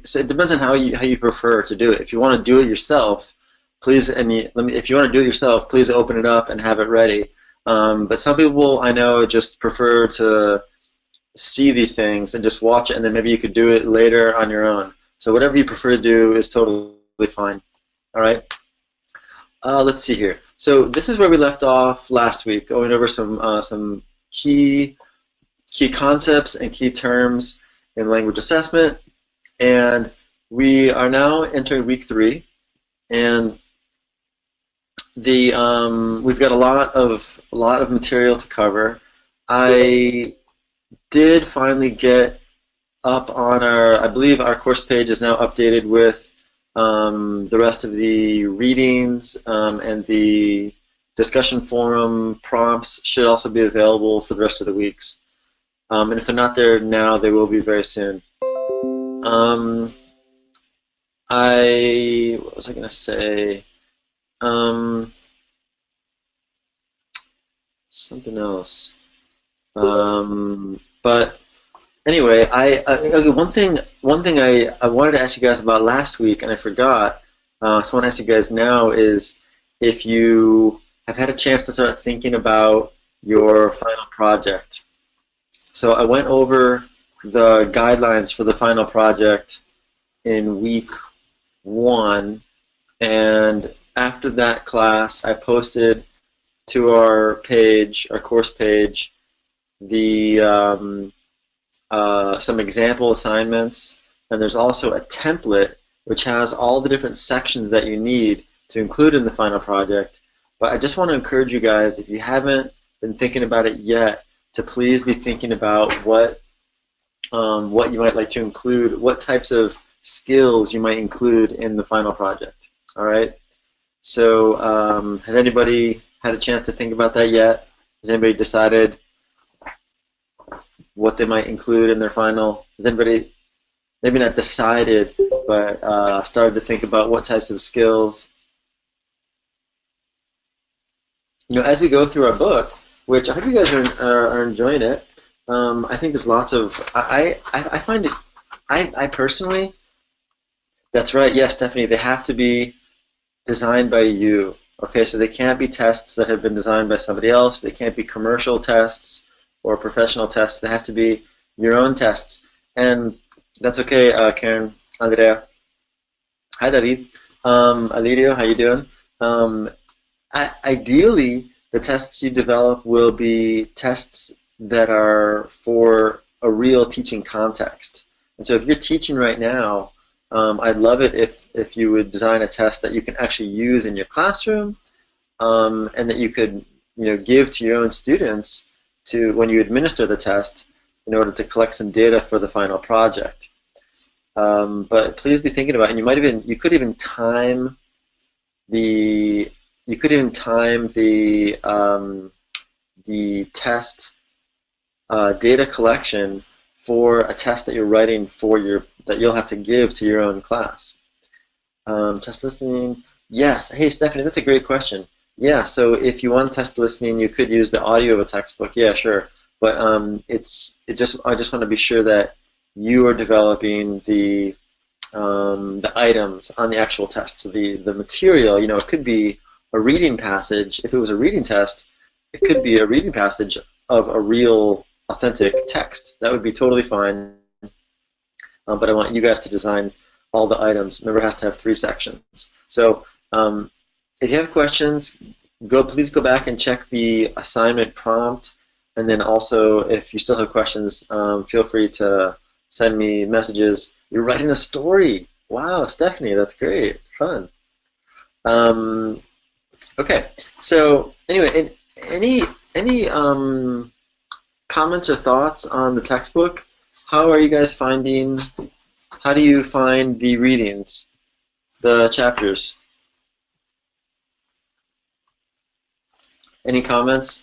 so it depends on how you prefer to do it. If you want to do it yourself, please, if you want to do it yourself, please open it up and have it ready. But some people I know just prefer to see these things and just watch it, and then maybe you could do it later on your own. So whatever you prefer to do is totally fine. All right. Let's see here. So this is where we left off last week, going over some key concepts and key terms in language assessment, and we are now entering week 3, and we've got a lot of material to cover. I did finally get up on I believe our course page is now updated with the rest of the readings, and the discussion forum prompts should also be available for the rest of the weeks. And if they're not there now, they will be very soon. What was I going to say? Something else. But anyway, okay, one thing I wanted to ask you guys about last week, and I forgot. So I want to ask you guys now is if you have had a chance to start thinking about your final project. So I went over the guidelines for the final project in week 1, and after that class, I posted to our page, our course page, the some example assignments, and there's also a template which has all the different sections that you need to include in the final project. But I just want to encourage you guys, if you haven't been thinking about it yet, to please be thinking about what you might like to include, what types of skills you might include in the final project. All right. So has anybody had a chance to think about that yet? Has anybody decided what they might include in their final? Has anybody maybe not decided, but started to think about what types of skills? You know, as we go through our book, which I hope you guys are enjoying it. I think there's lots of I find it. I personally. That's right. Yes, Stephanie. They have to be designed by you. Okay, so they can't be tests that have been designed by somebody else. They can't be commercial tests or professional tests. They have to be your own tests. And that's okay, Karen, Andrea. Hi, David. Alirio, how you doing? Ideally, the tests you develop will be tests that are for a real teaching context. And so if you're teaching right now, I'd love it if you would design a test that you can actually use in your classroom, and that you could give to your own students to when you administer the test in order to collect some data for the final project. But please be thinking about it. And you could even time the test data collection for a test that you're writing that you'll have to give to your own class. Test listening. Yes. Hey, Stephanie, that's a great question. Yeah. So if you want test listening, you could use the audio of a textbook. Yeah, sure. But I just want to be sure that you are developing the items on the actual test. So the material. It could be a reading passage. If it was a reading test, it could be a reading passage of a real authentic text. That would be totally fine. But I want you guys to design all the items. Remember, it has to have 3 sections. So if you have questions, please go back and check the assignment prompt. And then also, if you still have questions, feel free to send me messages. You're writing a story. Wow, Stephanie, that's great. Fun. Okay. So anyway, any comments or thoughts on the textbook? How do you find the readings, the chapters? Any comments?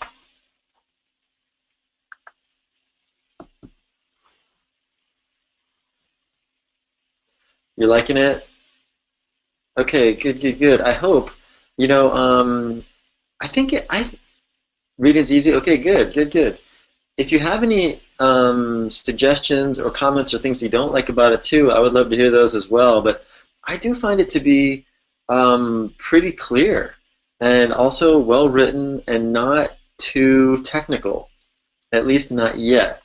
You're liking it? Okay, good. I hope. I think reading's easy. Okay, good. if you have any suggestions or comments or things you don't like about it too, I would love to hear those as well. But I do find it to be pretty clear and also well written and not too technical, at least not yet.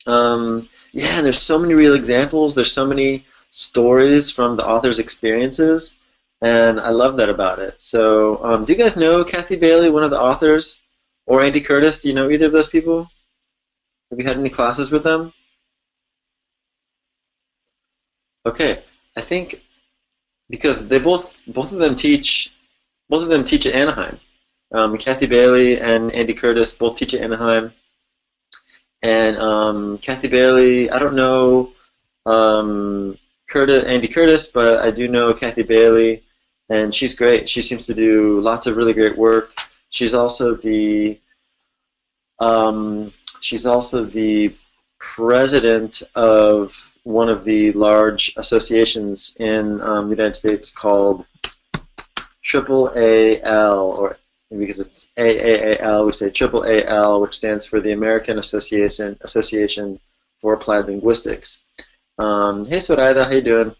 Yeah, there's so many real examples. There's so many stories from the author's experiences, and I love that about it. So, do you guys know Kathy Bailey, one of the authors, or Andy Curtis? Do you know either of those people? Have you had any classes with them? Okay, I think because they both of them teach at Anaheim. Kathy Bailey and Andy Curtis both teach at Anaheim. And Kathy Bailey, I don't know Andy Curtis, but I do know Kathy Bailey, and she's great. She seems to do lots of really great work. She's also the president of one of the large associations in the United States called AAAL, or because it's AAAL, we say AAAL, which stands for the American Association for Applied Linguistics. Hey, Swarida, how you doing?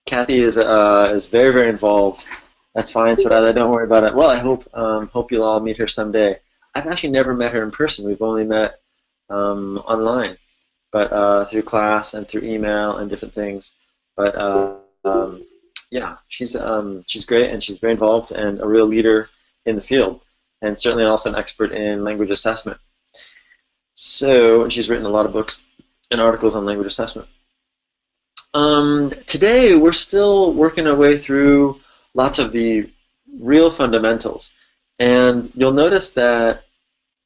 Kathy is very, very involved. That's fine, Swarida, don't worry about it. Well, I hope you'll all meet her someday. I've actually never met her in person. We've only met online, but through class and through email and different things. But yeah, she's great, and she's very involved and a real leader in the field, and certainly also an expert in language assessment. So she's written a lot of books and articles on language assessment. Today we're still working our way through lots of the real fundamentals, and you'll notice that,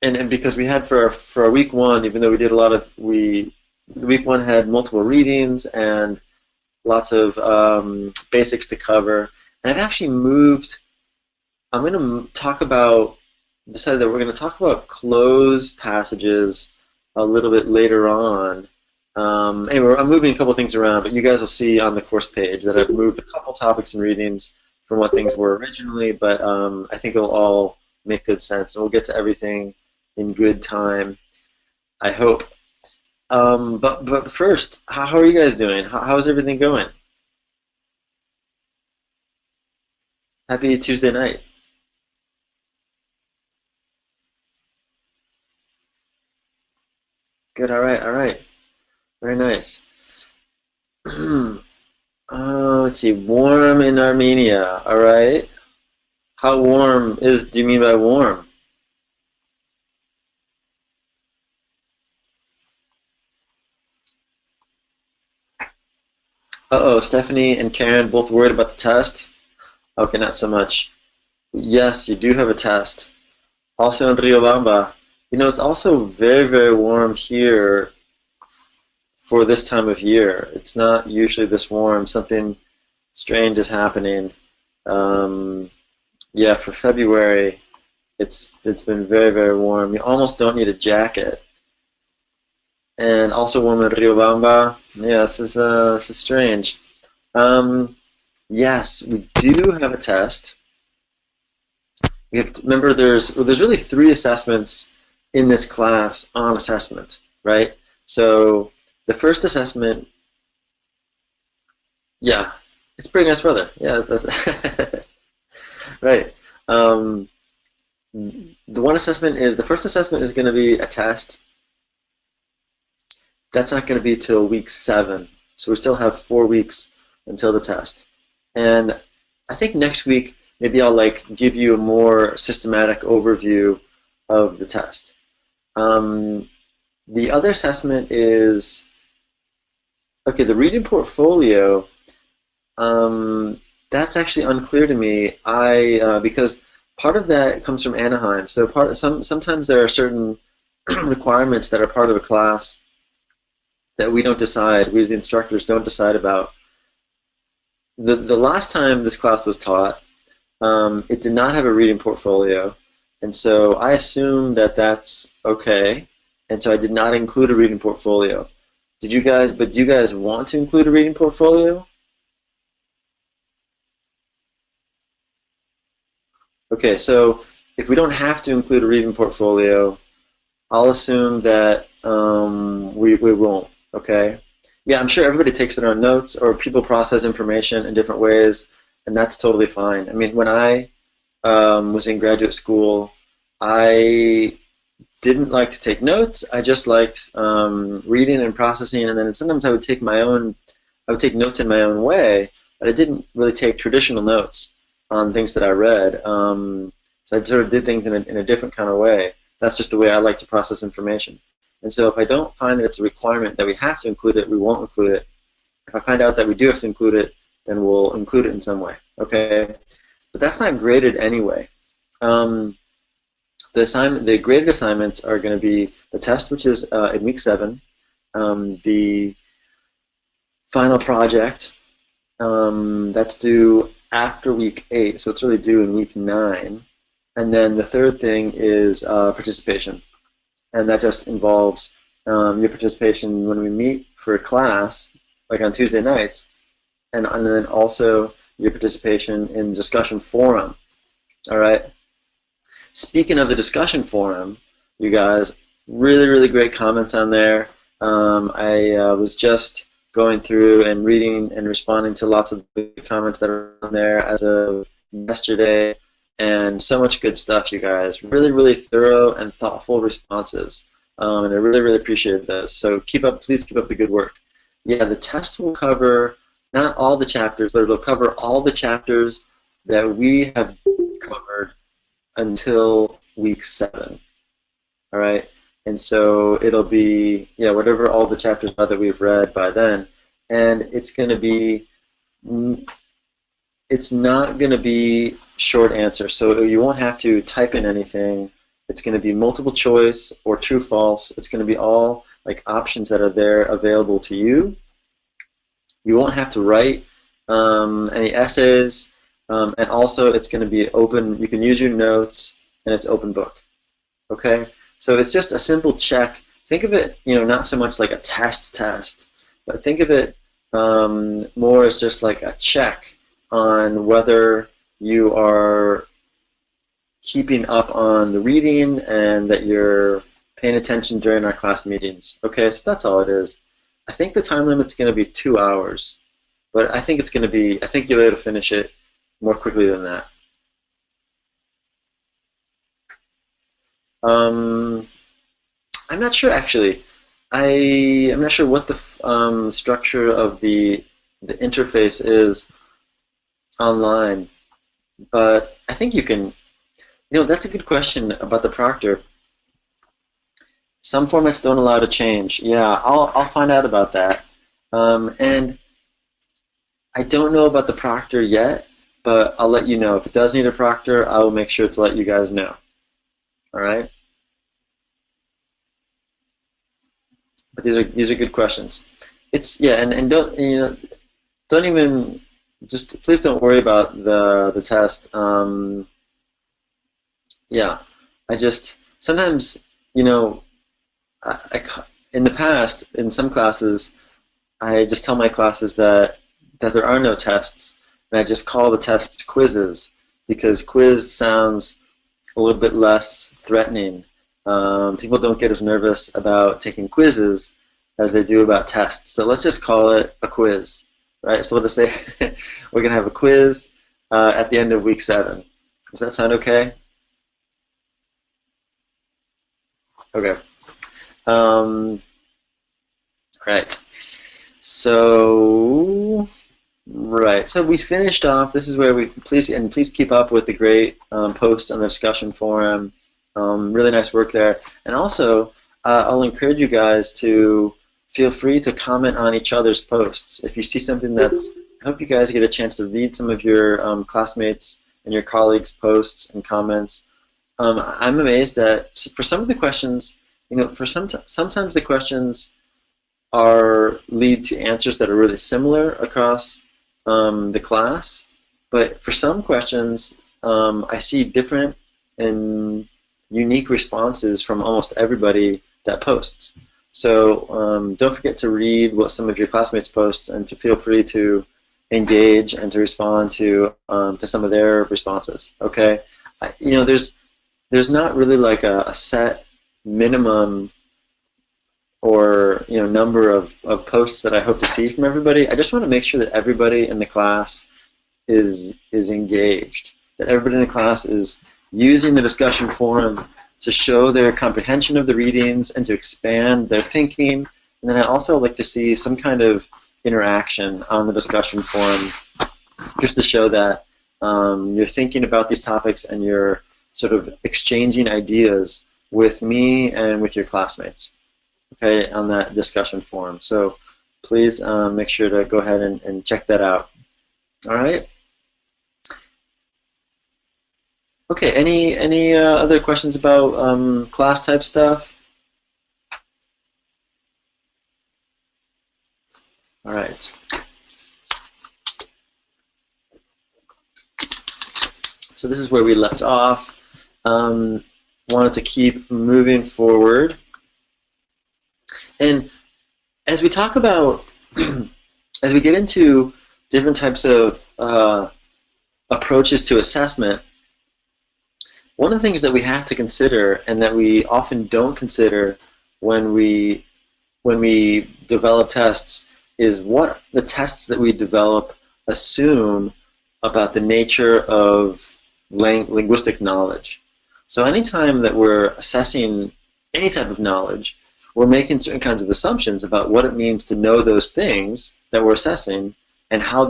and because we had for our week one, even though we did a lot of week one had multiple readings and lots of basics to cover. And I've actually moved, I'm going to decided that we're going to talk about closed passages a little bit later on. Anyway, I'm moving a couple things around, but you guys will see on the course page that I've moved a couple topics and readings from what things were originally, but I think it'll all make good sense, and we'll get to everything in good time, I hope. But first, how are you guys doing? How's everything going? Happy Tuesday night. Good, all right, all right. Very nice. Let's see, warm in Armenia, all right. How warm do you mean by warm? Uh-oh, Stephanie and Karen both worried about the test? Okay, not so much. Yes, you do have a test. Also in Riobamba. You know, it's also very, very warm here for this time of year. It's not usually this warm. Something strange is happening. Yeah, for February, it's been very, very warm. You almost don't need a jacket. And also warm in Riobamba. Yeah, this is strange. Yes, we do have a test. We have to remember there's really 3 assessments in this class on assessment, right? So the first assessment, yeah, it's pretty nice weather. Yeah, that's right. The first assessment is going to be a test. That's not going to be till week 7, so we still have 4 weeks until the test. And I think next week maybe I'll give you a more systematic overview of the test. The other assessment is, okay, the reading portfolio. That's actually unclear to me. Because part of that comes from Anaheim. So sometimes there are certain requirements that are part of a class that we don't decide. We as the instructors don't decide about. The last time this class was taught, it did not have a reading portfolio, and so I assume that that's okay, and so I did not include a reading portfolio. Do you guys want to include a reading portfolio? Okay, so if we don't have to include a reading portfolio, I'll assume that we won't, okay? Yeah, I'm sure everybody takes their own notes, or people process information in different ways, and that's totally fine. I mean, when I was in graduate school, I didn't like to take notes. I just liked reading and processing, and then sometimes I would take notes in my own way, but I didn't really take traditional notes on things that I read. So I sort of did things in a different kind of way. That's just the way I like to process information. And so if I don't find that it's a requirement that we have to include it, we won't include it. If I find out that we do have to include it, then we'll include it in some way, okay? But that's not graded anyway. The graded assignments are going to be the test, which is in week 7, the final project, that's due after week 8, so it's really due in week 9. And then the third thing is participation, and that just involves your participation when we meet for a class, like on Tuesday nights, and then also your participation in the discussion forum. All right. Speaking of the discussion forum, you guys, really, really great comments on there. I was just going through and reading and responding to lots of the comments that are on there as of yesterday, and so much good stuff, you guys. Really, really thorough and thoughtful responses, and I really, really appreciate those. So please keep up the good work. Yeah, the test will cover not all the chapters, but it'll cover all the chapters that we have covered until week 7. All right, and so it'll be, yeah, whatever all the chapters are that we've read by then, and it's going to be, it's not going to be short answer, so you won't have to type in anything. It's going to be multiple choice or true false. It's going to be all like options that are there available to you. You won't have to write any essays, and also it's going to be open. You can use your notes, and it's open book. Okay, so it's just a simple check. Think of it, not so much like a test, but think of it more as just like a check on whether you are keeping up on the reading and that you're paying attention during our class meetings. Okay, so that's all it is. I think the time limit's going to be 2 hours, but I think you'll be able to finish it more quickly than that. I'm not sure actually. I'm not sure what the structure of the interface is online, but I think you can. That's a good question about the proctor. Some formats don't allow to change. Yeah, I'll find out about that. And I don't know about the proctor yet, but I'll let you know. If it does need a proctor, I will make sure to let you guys know. All right. But these are good questions. And don't even please don't worry about the test. Yeah, I just sometimes in the past in some classes I just tell my classes that there are no tests, and I just call the tests quizzes because quiz sounds a little bit less threatening. People don't get as nervous about taking quizzes as they do about tests. So let's just call it a quiz, right? So we'll just say we're going to have a quiz at the end of week 7. Does that sound okay? Okay. Right. So we finished off. This is where we please keep up with the great posts on the discussion forum. Really nice work there. And also, I'll encourage you guys to feel free to comment on each other's posts. If you see something I hope you guys get a chance to read some of your classmates and your colleagues' posts and comments. I'm amazed at, for some of the questions, sometimes the questions lead to answers that are really similar across the class, but for some questions, I see different and unique responses from almost everybody that posts. So don't forget to read what some of your classmates post, and to feel free to engage and to respond to some of their responses. Okay, there's there's not really like a set minimum or number of posts that I hope to see from everybody. I just want to make sure that everybody in the class is engaged, that everybody in the class is using the discussion forum to show their comprehension of the readings and to expand their thinking. And then I also like to see some kind of interaction on the discussion forum, just to show that you're thinking about these topics and you're sort of exchanging ideas with me and with your classmates, okay, on that discussion forum. So please make sure to go ahead and check that out. All right. Okay. Any other questions about class type stuff? All right. So this is where we left off. Wanted to keep moving forward. And as we talk about, as we get into different types of approaches to assessment, one of the things that we have to consider and that we often don't consider when we develop tests is what the tests that we develop assume about the nature of linguistic knowledge. So anytime that we're assessing any type of knowledge, we're making certain kinds of assumptions about what it means to know those things that we're assessing and how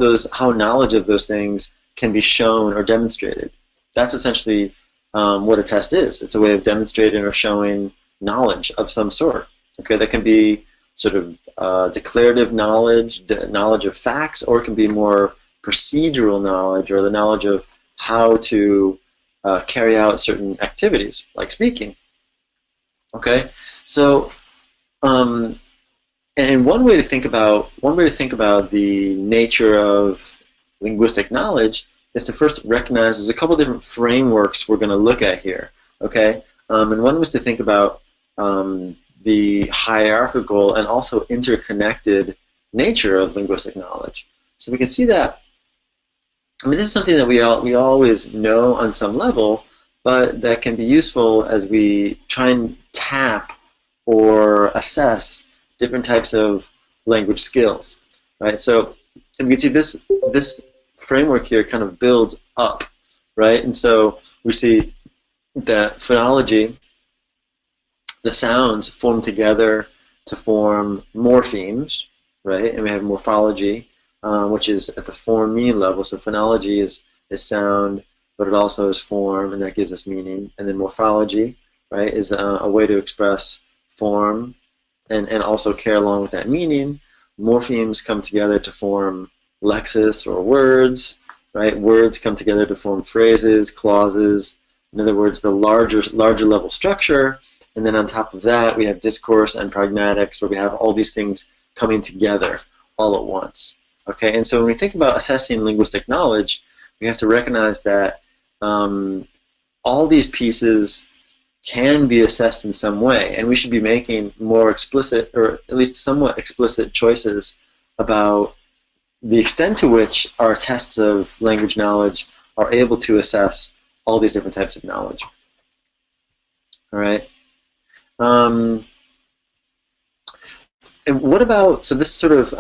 knowledge of those things can be shown or demonstrated. That's essentially what a test is. It's a way of demonstrating or showing knowledge of some sort. Okay, that can be sort of declarative knowledge, knowledge of facts, or it can be more procedural knowledge, or the knowledge of how to carry out certain activities, like speaking. Okay, so and one way to think about the nature of linguistic knowledge is to first recognize there's a couple different frameworks we're going to look at here. Okay, and one was to think about the hierarchical and also interconnected nature of linguistic knowledge. So we can see that. I mean, this is something that we always know on some level, but that can be useful as we try and tap or assess different types of language skills, right? So we can see this framework here kind of builds up, right? And so we see that phonology, the sounds form together to form morphemes, right? And we have morphology, which is at the form meaning level. So phonology is sound, but it also is form, and that gives us meaning. And then morphology, right, is a way to express form and also carry along with that meaning. Morphemes come together to form lexis or words, right? Words come together to form phrases, clauses. In other words, the larger level structure. And then on top of that, we have discourse and pragmatics, where we have all these things coming together all at once. Okay, and so when we think about assessing linguistic knowledge, we have to recognize that all these pieces can be assessed in some way, and we should be making more explicit, or at least somewhat explicit, choices about the extent to which our tests of language knowledge are able to assess all these different types of knowledge. All right. And what about, so this sort of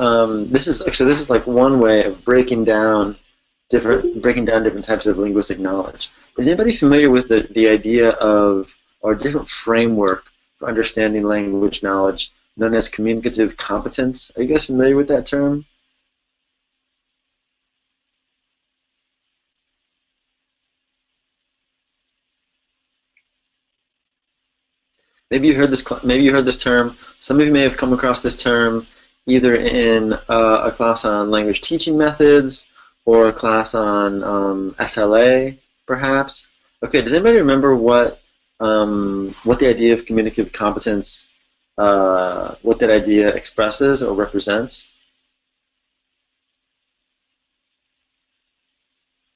this is like one way of breaking down different types of linguistic knowledge. Is anybody familiar with the idea of, or a different framework for understanding language knowledge known as communicative competence? Are you guys familiar with that term? Maybe you heard this. Maybe you heard this term. Some of you may have come across this term either in a class on language teaching methods or a class on SLA, perhaps. Okay. Does anybody remember what the idea of communicative competence, what that idea expresses or represents,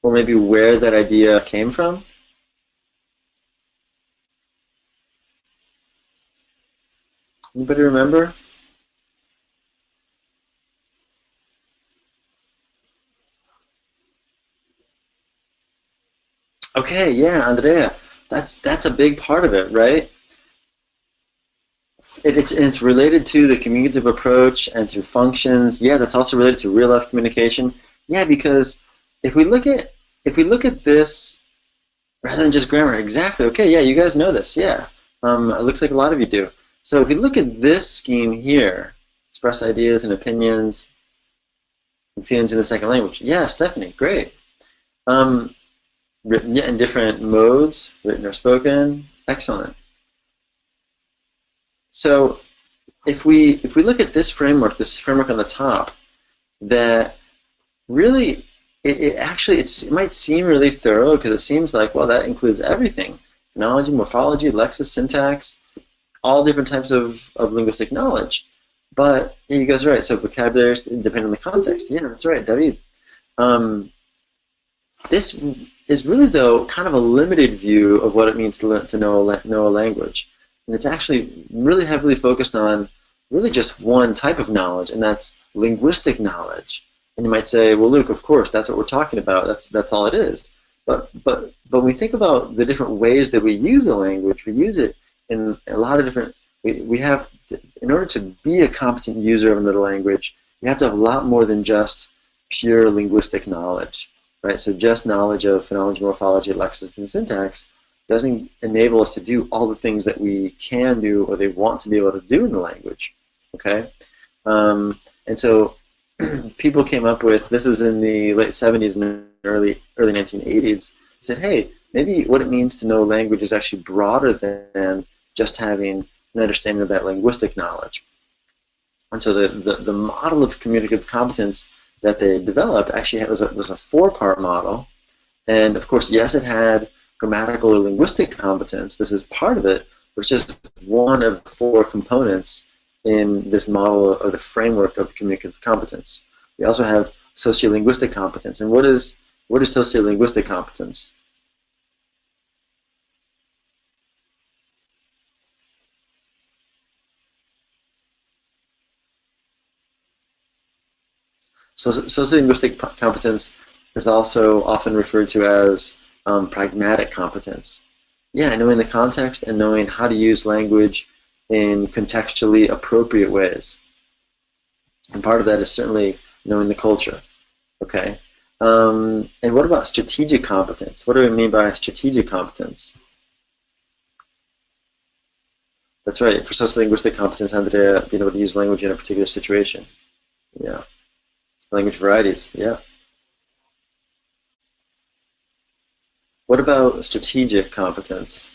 or maybe where that idea came from? Anybody remember? Okay, yeah, Andrea. That's a big part of it, right? It's related to the communicative approach and to functions. Yeah, that's also related to real life communication. Yeah, because if we look at this rather than just grammar, exactly. Okay, yeah, you guys know this. Yeah, it looks like a lot of you do. So if we look at this scheme here, express ideas and opinions and feelings in the second language. Yeah, Stephanie, great. Written in different modes, written or spoken. Excellent. So if we look at this framework on the top, that really it might seem really thorough because it seems like, well, that includes everything: phonology, morphology, lexis, syntax, all different types of linguistic knowledge. But yeah, you guys are right. So vocabulary depending on the context. Yeah, that's right, David. This is really, though, kind of a limited view of what it means to know a language. And it's actually really heavily focused on really just one type of knowledge, and that's linguistic knowledge. And you might say, well, Luke, of course, that's what we're talking about. That's all it is. But when we think about the different ways that we use a language, we use it in a lot of different. We have to, in order to be a competent user of another language, you have to have a lot more than just pure linguistic knowledge, right? So just knowledge of phonology, morphology, lexis, and syntax doesn't enable us to do all the things that we can do or they want to be able to do in the language, okay? And so people came up with, this was in the late 70s and early 1980s, said, hey, maybe what it means to know language is actually broader than just having an understanding of that linguistic knowledge. And so the model of communicative competence that they developed actually was a four-part model. And of course, yes, it had grammatical or linguistic competence. This is part of it, but it's just one of the four components in this model or the framework of communicative competence. We also have sociolinguistic competence. And what is sociolinguistic competence? So sociolinguistic competence is also often referred to as pragmatic competence. Yeah, knowing the context and knowing how to use language in contextually appropriate ways. And part of that is certainly knowing the culture. Okay. And what about strategic competence? What do we mean by strategic competence? That's right. For sociolinguistic competence, Andrea, being able to use language in a particular situation. Yeah. Language varieties. Yeah. What about strategic competence?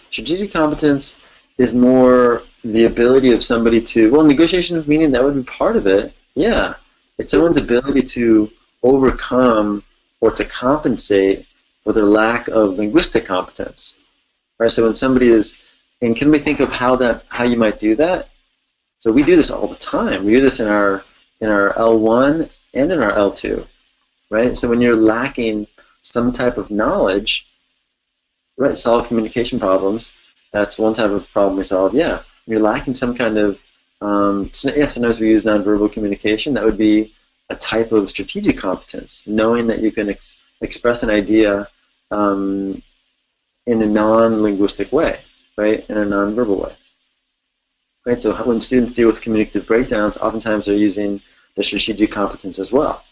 Strategic competence is more the ability of somebody to, well, negotiation of meaning, that would be part of it. Yeah. It's someone's ability to overcome or to compensate for their lack of linguistic competence. Right? So when somebody is, and can we think of how you might do that? So we do this all the time. We do this in our L1 and in our L2, right? So when you're lacking some type of knowledge, right, solve communication problems, that's one type of problem we solve. Yeah, when you're lacking some kind of, yeah, sometimes we use nonverbal communication. That would be a type of strategic competence, knowing that you can express an idea in a non-linguistic way, right, in a nonverbal way. Right, so when students deal with communicative breakdowns, oftentimes they're using the strategic competence as well.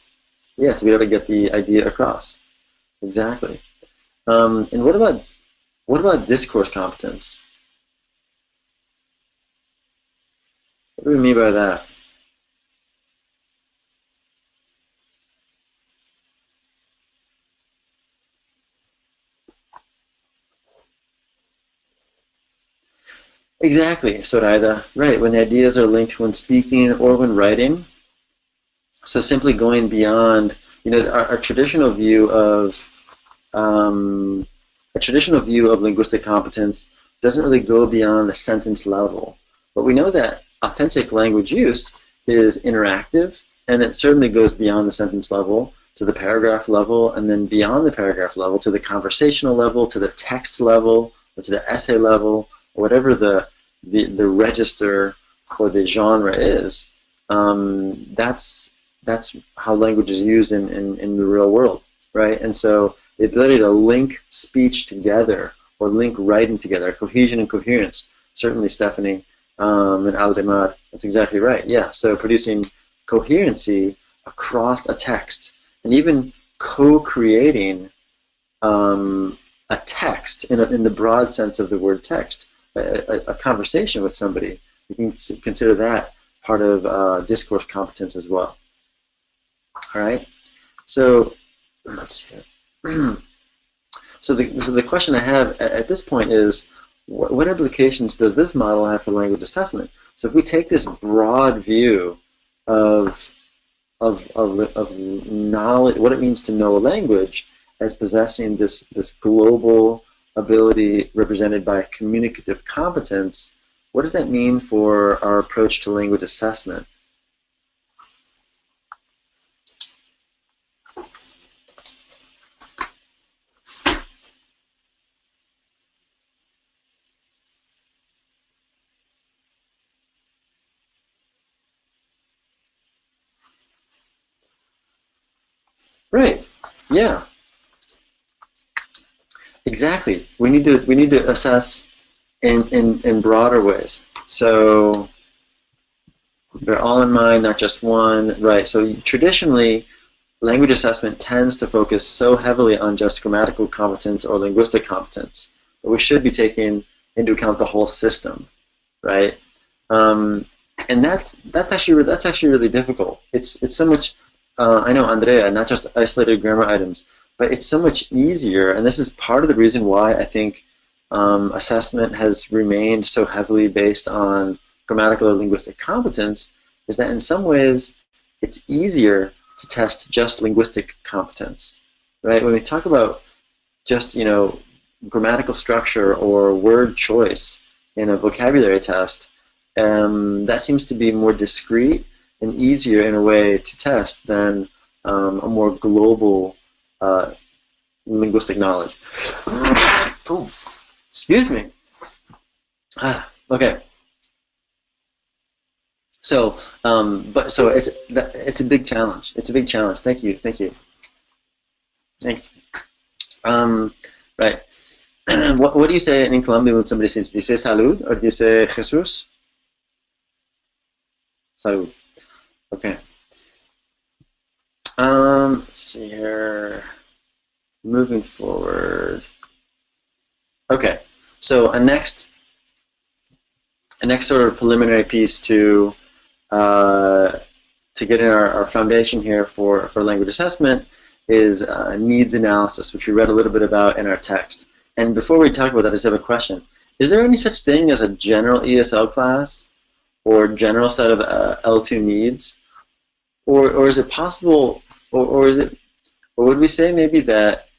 Yeah, to be able to get the idea across. Exactly. And what about discourse competence? What do we mean by that? Exactly, Soraida. Right, when the ideas are linked when speaking or when writing. So simply going beyond, our traditional view of linguistic competence doesn't really go beyond the sentence level. But we know that authentic language use is interactive, and it certainly goes beyond the sentence level to the paragraph level, and then beyond the paragraph level to the conversational level, to the text level, or to the essay level, whatever the register or the genre is, that's how language is used in the real world, right? And so the ability to link speech together or link writing together, cohesion and coherence, certainly Stephanie and Aldemar, that's exactly right, yeah. So producing coherency across a text and even co-creating a text in the broad sense of the word text, a conversation with somebody. You can consider that part of discourse competence as well. All right. So let's see. So the question I have at this point is, what implications does this model have for language assessment? So if we take this broad view of knowledge, what it means to know a language, as possessing this global ability represented by communicative competence, what does that mean for our approach to language assessment? Right. Yeah. Exactly. We need to assess in broader ways. So they're all in mind, not just one. Right. So traditionally, language assessment tends to focus so heavily on just grammatical competence or linguistic competence, but we should be taking into account the whole system, right? And that's actually really difficult. It's so much. I know, Andrea, not just isolated grammar items, but it's so much easier. And this is part of the reason why I think assessment has remained so heavily based on grammatical or linguistic competence, is that in some ways it's easier to test just linguistic competence, right? When we talk about just, grammatical structure or word choice in a vocabulary test, that seems to be more discrete and easier in a way to test than a more global linguistic knowledge. Ooh, excuse me. Okay. So, so it's a big challenge. It's a big challenge. Thank you. Thanks. Right. What do you say in Colombia when somebody says? Do you say salud or do you say Jesus? Salud. Okay. Let's see here. Moving forward. Okay. So a next sort of preliminary piece to get in our foundation here for language assessment is needs analysis, which we read a little bit about in our text. And before we talk about that, I just have a question. Is there any such thing as a general ESL class or general set of L2 needs? Or is it possible, or would we say maybe that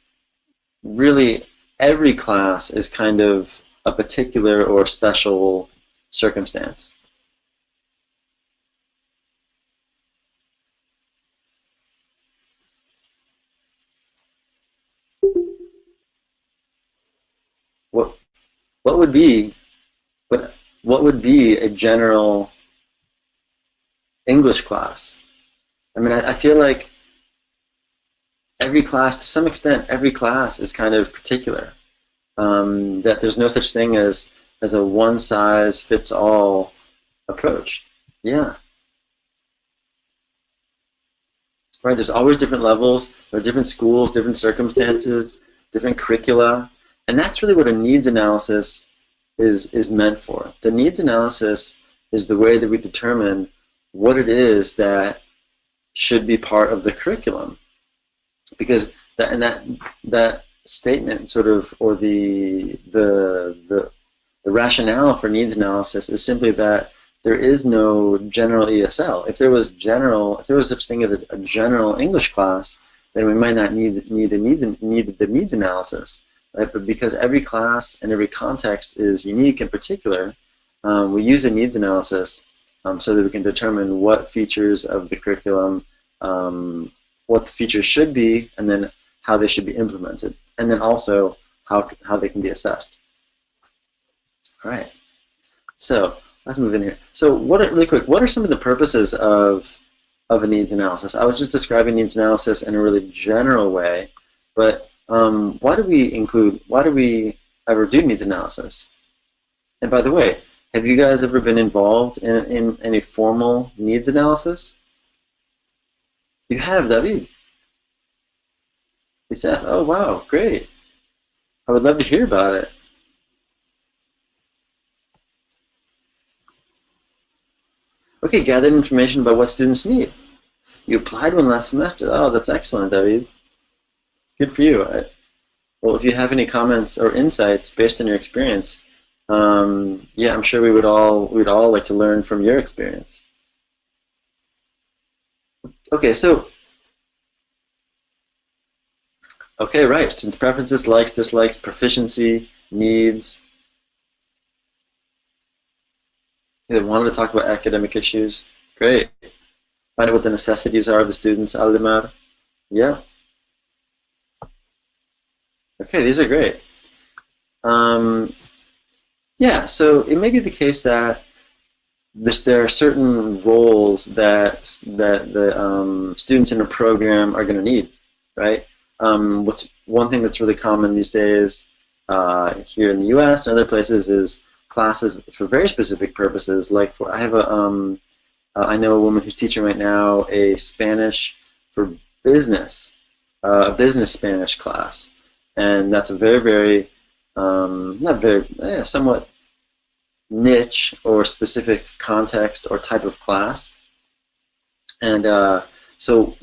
really every class is kind of a particular or special circumstance? What would be a general English class? I mean, I feel like every class, to some extent, every class is kind of particular. That there's no such thing as a one-size-fits-all approach. Yeah. Right, there's always different levels, there are different schools, different circumstances, different curricula, and that's really what a needs analysis is meant for. The needs analysis is the way that we determine what it is that should be part of the curriculum, because that statement sort of, or the rationale for needs analysis is simply that there is no general ESL. If there was such thing as a general English class, then we might not need the needs analysis, right? But because every class and every context is unique and particular, we use a needs analysis so that we can determine what features of the curriculum, what the features should be, and then how they should be implemented, and then also how they can be assessed. All right. So let's move in here. So really quick, what are some of the purposes of a needs analysis? I was just describing needs analysis in a really general way, but why do we ever do needs analysis? And by the way, have you guys ever been involved in any formal needs analysis? You have, David. Seth, oh wow, great. I would love to hear about it. Okay, gathered information about what students need. You applied one last semester. Oh, that's excellent, David. Good for you. Well, if you have any comments or insights based on your experience, yeah, I'm sure we'd all like to learn from your experience. Okay, so right. Students' preferences, likes, dislikes, proficiency, needs. They wanted to talk about academic issues. Great. Find out what the necessities are of the students, Aldemar. Yeah. Okay, these are great. Yeah, so it may be the case that there are certain roles that the students in a program are going to need, right? What's one thing that's really common these days here in the U.S. and other places is classes for very specific purposes. Like I have I know a woman who's teaching right now a Spanish for business, a business Spanish class, and that's a very not very somewhat niche or specific context or type of class. And so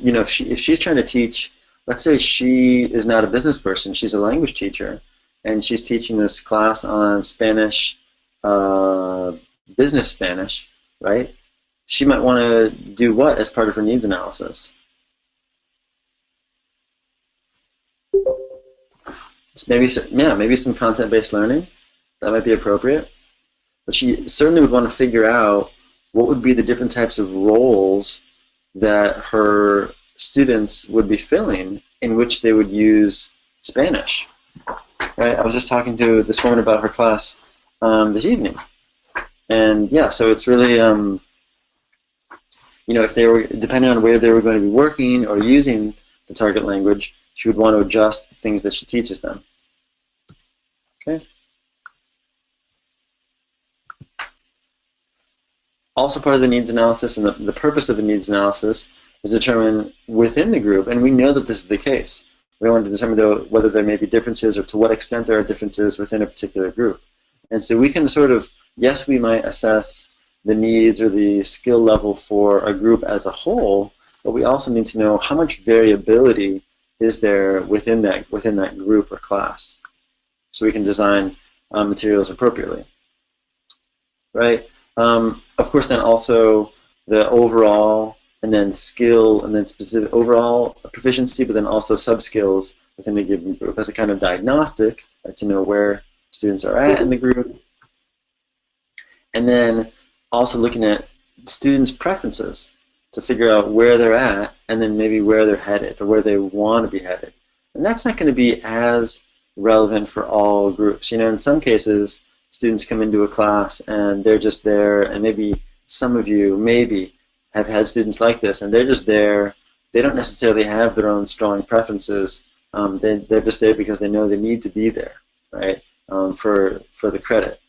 you know, if she's trying to teach, let's say she is not a business person, she's a language teacher, and she's teaching this class on Spanish, business Spanish, right? She might want to do what as part of her needs analysis? Maybe some content-based learning. That might be appropriate. But she certainly would want to figure out what would be the different types of roles that her students would be filling in which they would use Spanish. Right? I was just talking to this woman about her class this evening. And yeah, so it's really, you know, if they were, depending on where they were going to be working or using the target language, she would want to adjust the things that she teaches them. Okay. Also part of the needs analysis, and the purpose of the needs analysis is determine within the group, and we know that this is the case. We want to determine whether there may be differences or to what extent there are differences within a particular group. And so we can sort of, yes, we might assess the needs or the skill level for a group as a whole, but we also need to know how much variability is there within that group or class, so we can design materials appropriately. Right? Of course, then also the overall, and then skill, and then specific overall proficiency, but then also sub-skills within a given group as a kind of diagnostic, right, to know where students are at in the group. And then also looking at students' preferences to figure out where they're at, and then maybe where they're headed, or where they want to be headed. And that's not going to be as relevant for all groups. You know, in some cases, students come into a class and they're just there, and maybe some of you maybe have had students like this, and they're just there. They don't necessarily have their own strong preferences. They're just there because they know they need to be there, right, for the credit.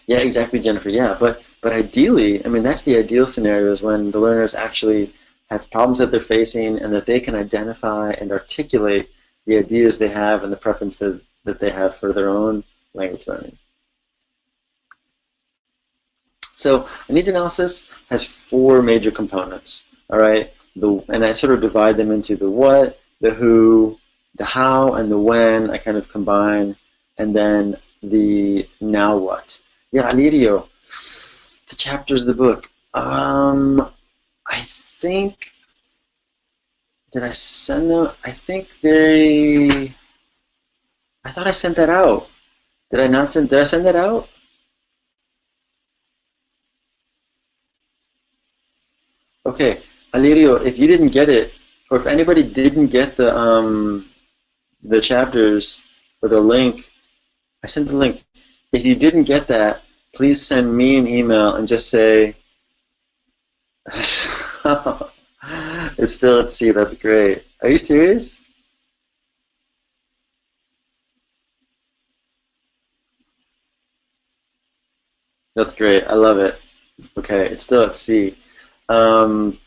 Yeah, exactly, Jennifer. Yeah, but ideally, I mean, that's the ideal scenario, is when the learners actually have problems that they're facing and that they can identify and articulate the ideas they have and the preference that they have for their own language learning. So a needs analysis has 4 major components, all right? And I sort of divide them into the what, the who, the how, and the when I kind of combine, and then the now what. Yeah, Alirio, the chapters of the book. I think, did I send them? I thought I sent that out. Did I not send, did I send that out? Okay, Alirio, if you didn't get it, or if anybody didn't get the chapters or the link, I sent the link. If you didn't get that, please send me an email and just say, it's still at sea. That's great. Are you serious? That's great. I love it. Okay, it's still at sea. Um,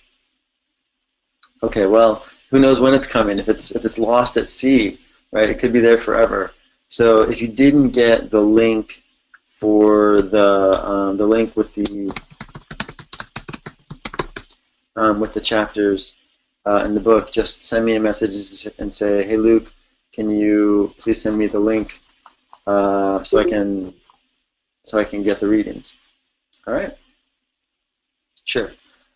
okay, well, who knows when it's coming? If it's lost at sea, right? It could be there forever. So if you didn't get the link for the link with the chapters in the book, just send me a message and say, "Hey Luke, can you please send me the link so I can get the readings?" All right. Sure.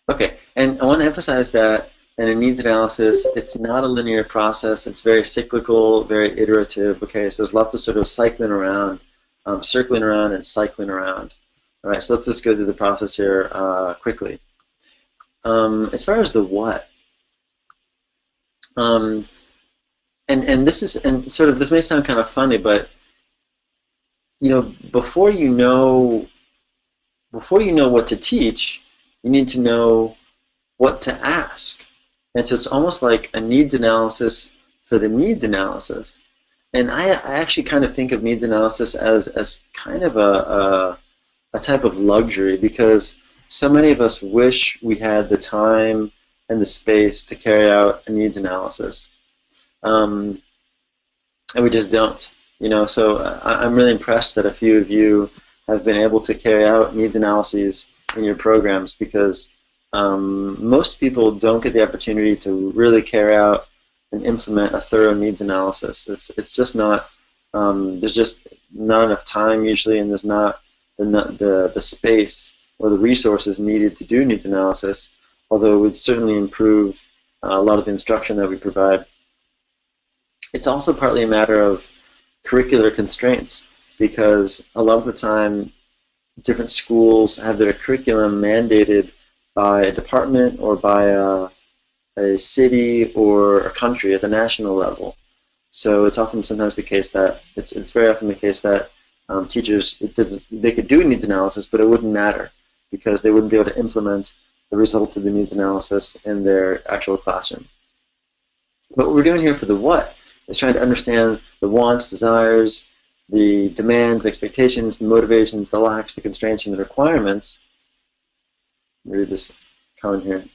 Okay, and I want to emphasize that in a needs analysis, it's not a linear process. It's very cyclical, very iterative. Okay, so there's lots of sort of cycling around, circling around and cycling around. All right, so let's just go through the process here quickly. As far as the what, um, and this is and sort of this may sound kind of funny, but you know, before you know what to teach, you need to know what to ask. And so it's almost like a needs analysis for the needs analysis. And I actually kind of think of needs analysis as kind of a type of luxury, because so many of us wish we had the time and the space to carry out a needs analysis. And we just don't. You know, so I'm really impressed that a few of you have been able to carry out needs analyses in your programs, because most people don't get the opportunity to really carry out and implement a thorough needs analysis. It's just not, there's just not enough time usually, and there's not the space or the resources needed to do needs analysis, although it would certainly improve a lot of the instruction that we provide. It's also partly a matter of curricular constraints, because a lot of the time different schools have their curriculum mandated by a department or by a city or a country at the national level. So it's often sometimes the case that it's very often the case that teachers, they could do a needs analysis, but it wouldn't matter, because they wouldn't be able to implement the results of the needs analysis in their actual classroom. But what we're doing here for the what is trying to understand the wants, desires, the demands, expectations, the motivations, the lacks, the constraints, and the requirements. Read this comment here.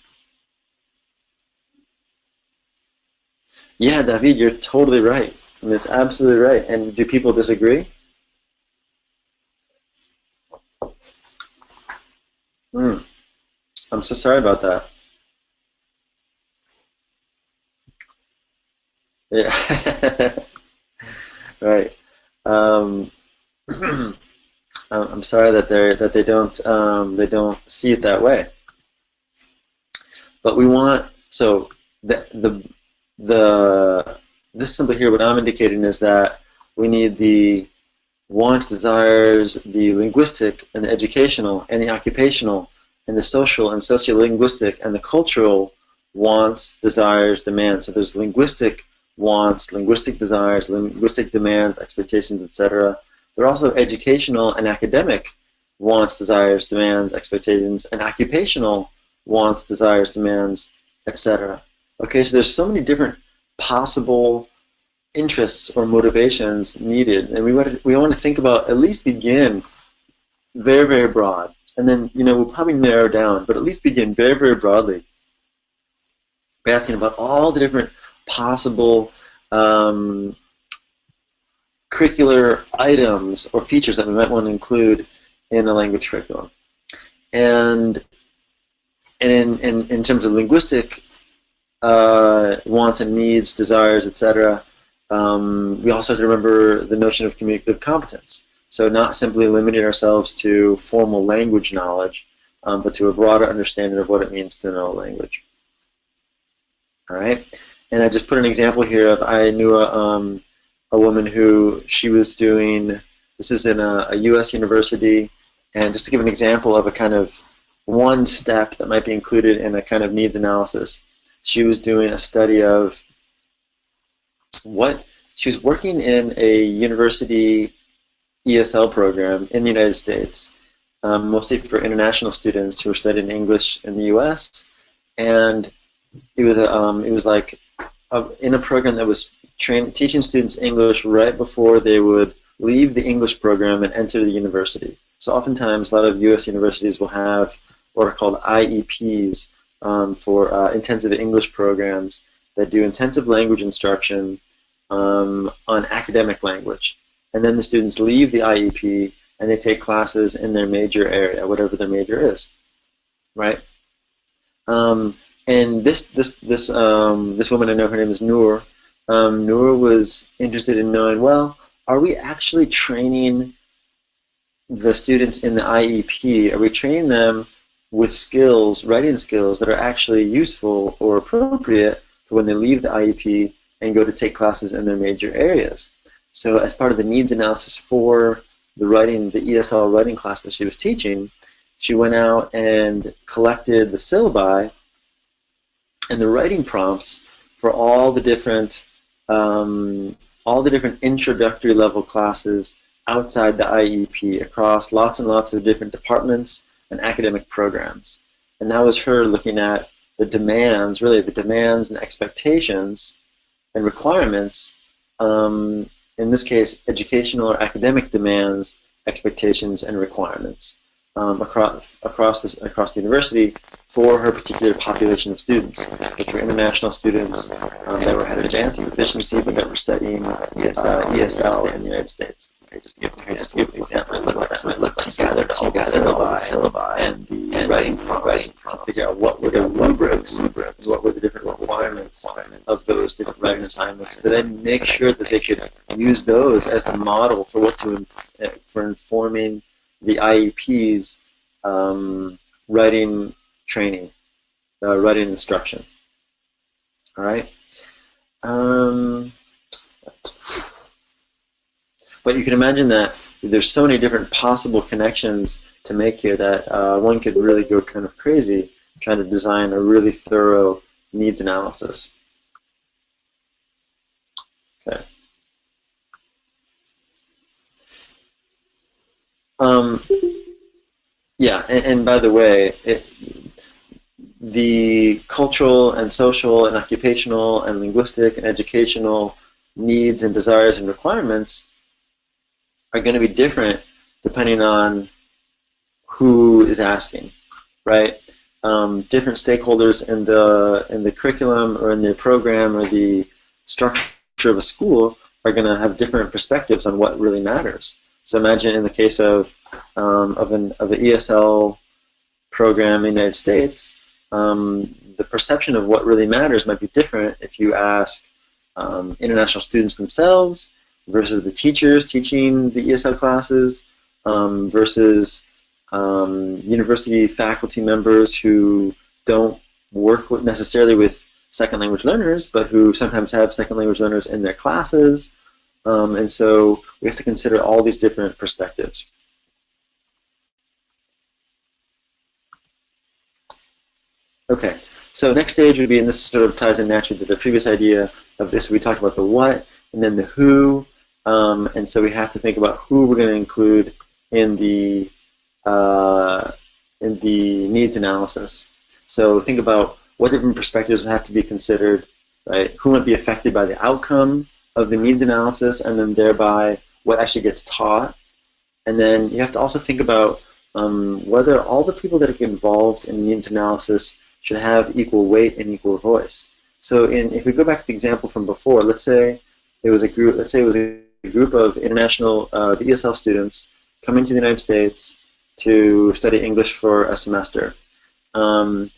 Yeah, David, you're totally right. I mean, it's absolutely right. And do people disagree? I'm so sorry about that. Yeah. Right. Um, I'm sorry that they don't see it that way. But we want, so this symbol here, what I'm indicating is that we need the wants, desires, the linguistic and the educational and the occupational and the social and sociolinguistic and the cultural wants, desires, demands. So there's linguistic wants, linguistic desires, linguistic demands, expectations, etc. There are also educational and academic wants, desires, demands, expectations, and occupational wants, desires, demands, etc. Okay, so there's so many different possible interests or motivations needed, and we want to think about, at least begin very, very broad, and then we'll probably narrow down, but at least begin very, very broadly by asking about all the different possible curricular items or features that we might want to include in a language curriculum. And in terms of linguistic wants and needs, desires, etc., we also have to remember the notion of communicative competence. So not simply limiting ourselves to formal language knowledge, but to a broader understanding of what it means to know a language. All right, and I just put an example here of, I knew a woman who, she was doing, this is in a U.S. university, and just to give an example of a kind of one step that might be included in a kind of needs analysis, she was doing a study of she was working in a university ESL program in the United States, mostly for international students who were studying English in the U.S. And it was like in a program that was teaching students English right before they would leave the English program and enter the university. So oftentimes, a lot of U.S. universities will have what are called IEPs for intensive English programs that do intensive language instruction on academic language. And then the students leave the IEP and they take classes in their major area, whatever their major is, right? And this woman, I know her name is Noor. Noor was interested in knowing, well, are we actually training the students in the IEP? Are we training them with skills, writing skills that are actually useful or appropriate for when they leave the IEP and go to take classes in their major areas? So as part of the needs analysis for the ESL writing class that she was teaching, she went out and collected the syllabi and the writing prompts for all the different introductory level classes outside the IEP across lots and lots of different departments and academic programs. And that was her looking at the demands, really the demands and expectations and requirements, in this case, educational or academic demands, expectations, and requirements across the university for her particular population of students, which were international students that had advanced proficiency but that were studying ESL in the United States. Okay, just to give an example, it might look like she gathered all the syllabi and the writing prompts to figure out what were the rubrics, what were the different requirements of those different writing assignments, to then make sure that they could use those as the model for for informing the IEP's writing training, writing instruction. All right. But you can imagine that there's so many different possible connections to make here that one could really go kind of crazy trying to design a really thorough needs analysis. Okay. Yeah, and by the way, the cultural and social and occupational and linguistic and educational needs and desires and requirements are going to be different depending on who is asking, right? Different stakeholders in the curriculum or in the program or the structure of a school are going to have different perspectives on what really matters. So imagine in the case of an ESL program in the United States, the perception of what really matters might be different if you ask international students themselves versus the teachers teaching the ESL classes versus university faculty members who don't work necessarily with second language learners, but who sometimes have second language learners in their classes. And so we have to consider all these different perspectives. Okay, so next stage would be, and this sort of ties in naturally to the previous idea of this, we talked about the what and then the who, and so we have to think about who we're going to include in the needs analysis. So think about what different perspectives would have to be considered, right? Who might be affected by the outcome of the needs analysis, and then thereby what actually gets taught. And then you have to also think about whether all the people that get involved in needs analysis should have equal weight and equal voice. So if we go back to the example from before, let's say it was a group of international ESL students coming to the United States to study English for a semester. And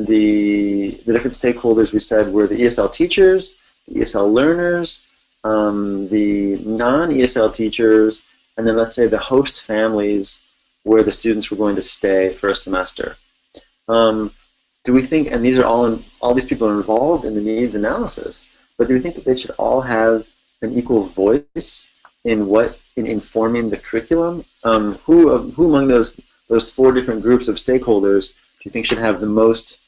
the different stakeholders we said were the ESL teachers, the ESL learners, the non-ESL teachers, and then let's say the host families where the students were going to stay for a semester. Do we think, and these are all these people are involved in the needs analysis, but do we think that they should all have an equal voice in informing the curriculum? Who among those four different groups of stakeholders do you think should have the most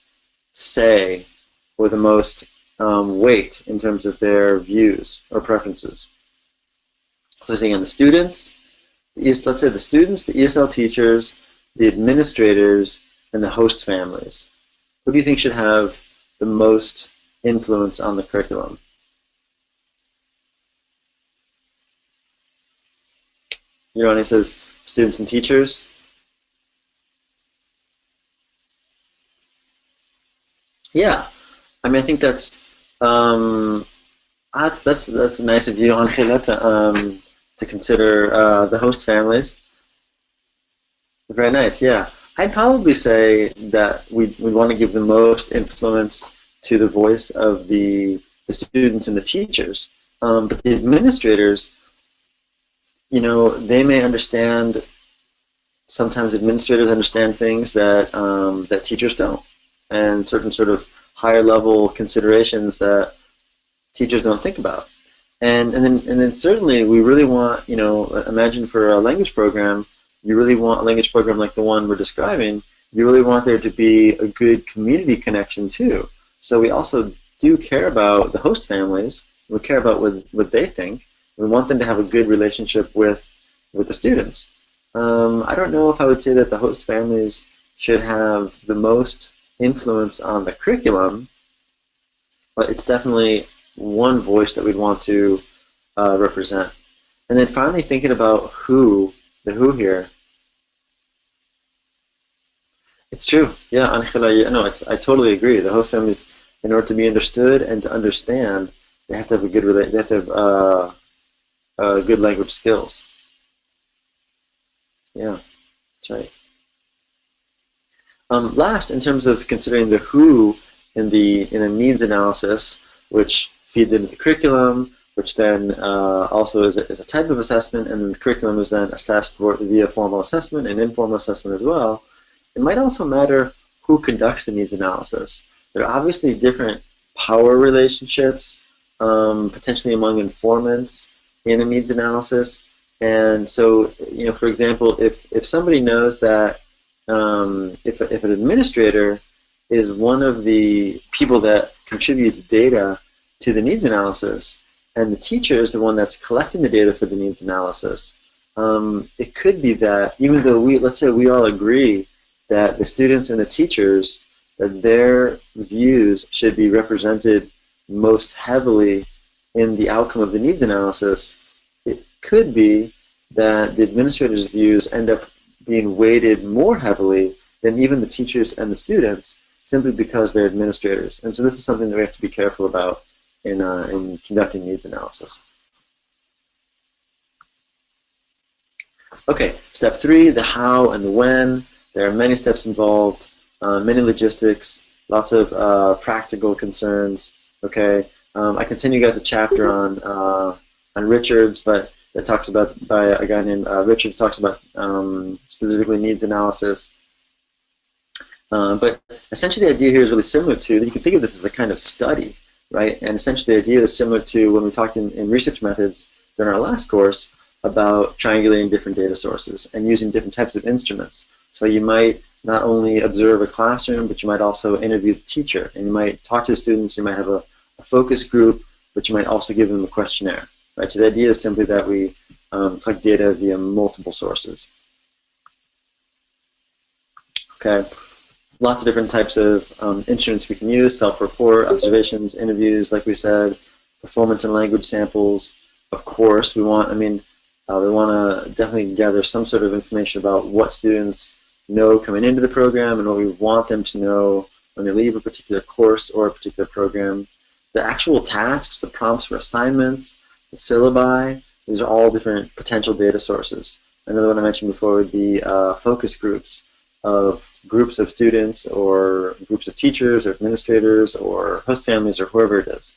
say or the most weight in terms of their views or preferences? So again, the students, let's say the students, the ESL teachers, the administrators, and the host families. Who do you think should have the most influence on the curriculum? Yorani says students and teachers. Yeah, I mean, I think that's nice of you, Angela, to consider the host families. Very nice, yeah. I'd probably say that we want to give the most influence to the voice of the students and the teachers. But the administrators, you know, they may understand, sometimes administrators understand things that, that teachers don't, and certain sort of higher level considerations that teachers don't think about. And then certainly we really want, you know, imagine for a language program, you really want a language program like the one we're describing, you really want there to be a good community connection too. So we also do care about the host families, we care about what they think, we want them to have a good relationship with the students. I don't know if I would say that the host families should have the most influence on the curriculum, but it's definitely one voice that we'd want to represent. And then finally thinking about the who here. It's true. Yeah, Angela, no, I totally agree. The host families, in order to be understood and to understand, they have to have a good they have to have good language skills. Yeah, that's right. Last, in terms of considering the who in a needs analysis, which feeds into the curriculum, which then also is a type of assessment, and then the curriculum is then assessed via formal assessment and informal assessment as well. It might also matter who conducts the needs analysis. There are obviously different power relationships, potentially among informants in a needs analysis. And so, you know, for example, if somebody knows that if an administrator is one of the people that contributes data to the needs analysis, and the teacher is the one that's collecting the data for the needs analysis, it could be that even though let's say we all agree that the students and the teachers, that their views should be represented most heavily in the outcome of the needs analysis, it could be that the administrators' views end up being weighted more heavily than even the teachers and the students, simply because they're administrators. And so this is something that we have to be careful about in conducting needs analysis. Okay, step 3, the how and the when. There are many steps involved, many logistics, lots of practical concerns. Okay, I can send you guys a chapter on Richards, but that talks about, by a guy named Richards, talks about specifically needs analysis. But essentially the idea here is really similar to, you can think of this as a kind of study, right? And essentially the idea is similar to when we talked in research methods during our last course about triangulating different data sources and using different types of instruments. So you might not only observe a classroom, but you might also interview the teacher, and you might talk to the students, you might have a focus group, but you might also give them a questionnaire, right? So the idea is simply that we collect data via multiple sources. Okay, lots of different types of instruments we can use: self-report, observations, interviews, like we said, performance and language samples. Of course, we want to definitely gather some sort of information about what students know coming into the program and what we want them to know when they leave a particular course or a particular program. The actual tasks, the prompts for assignments, the syllabi, these are all different potential data sources. Another one I mentioned before would be focus groups of students or groups of teachers or administrators or host families or whoever it is.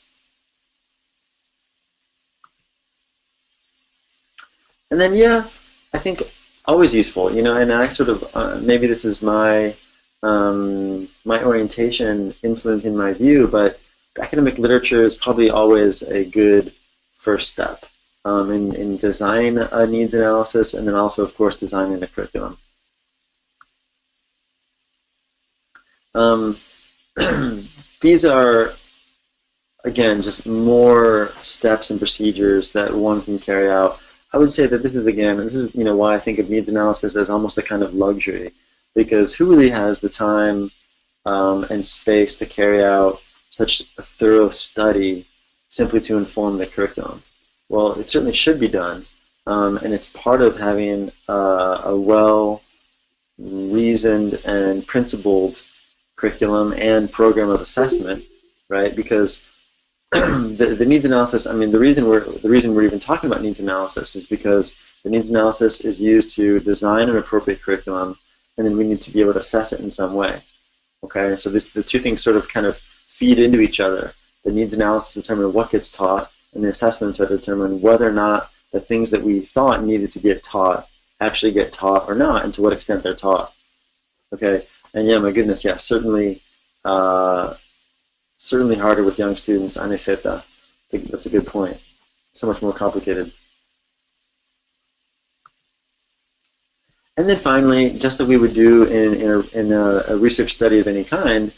And then, yeah, I think always useful, you know, and I sort of, maybe this is my orientation influencing my view, but academic literature is probably always a good first step in designing a needs analysis, and then also, of course, designing a curriculum. These are, again, just more steps and procedures that one can carry out. I would say that this is, again, this is, you know, why I think of needs analysis as almost a kind of luxury, because who really has the time and space to carry out such a thorough study simply to inform the curriculum? Well, it certainly should be done, and it's part of having a well-reasoned and principled curriculum and program of assessment, right? Because the needs analysis, I mean, the reason we're even talking about needs analysis is because the needs analysis is used to design an appropriate curriculum, and then we need to be able to assess it in some way. Okay, so the two things sort of kind of feed into each other. The needs analysis determine what gets taught, and the assessments are determine whether or not the things that we thought needed to get taught actually get taught or not, and to what extent they're taught. Okay, and yeah, my goodness, yeah, certainly harder with young students. Aniseta, that's a good point. So much more complicated. And then finally, just like we would do in a research study of any kind,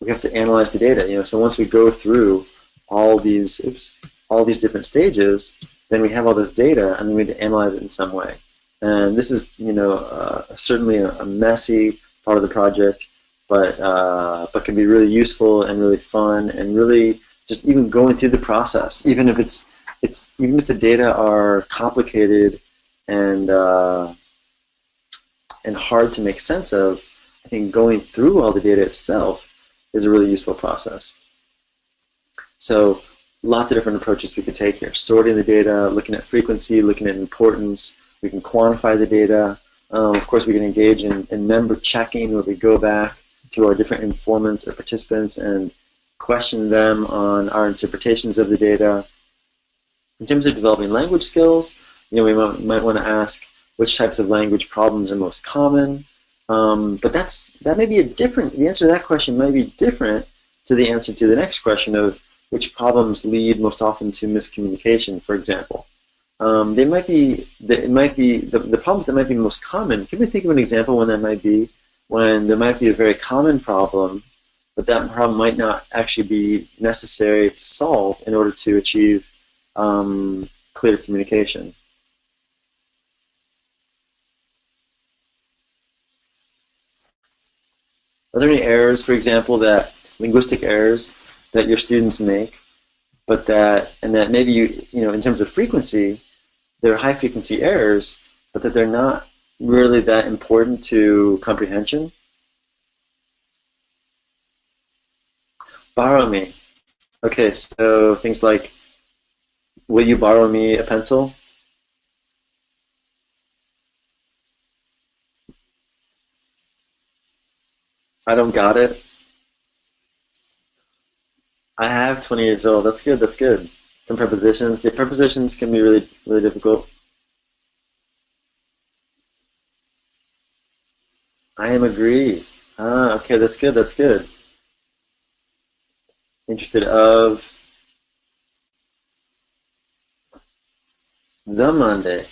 we have to analyze the data. You know, so once we go through all these different stages, then we have all this data, and then we need to analyze it in some way. And this is, you know, certainly a messy part of the project, but can be really useful and really fun, and really just even going through the process, even if even if the data are complicated and hard to make sense of, I think going through all the data itself is a really useful process. So lots of different approaches we could take here. Sorting the data, looking at frequency, looking at importance. We can quantify the data. Of course, we can engage in member checking, where we go back to our different informants or participants and question them on our interpretations of the data. In terms of developing language skills, you know, we might want to ask which types of language problems are most common. But that may be the answer to that question might be different to the answer to the next question of which problems lead most often to miscommunication, for example. The problems that might be most common. Can we think of an example when that might be? When there might be a very common problem, but that problem might not actually be necessary to solve in order to achieve clear communication. Are there any errors, for example, linguistic errors that your students make, but that maybe you know, in terms of frequency, they're high frequency errors, but that they're not really that important to comprehension? Borrow me. Okay, so things like, will you borrow me a pencil? I don't got it. I have 20 years old. That's good, that's good. Some prepositions. Yeah, prepositions can be really, really difficult. I am agree. Ah, okay, that's good, that's good. Interested of the Monday.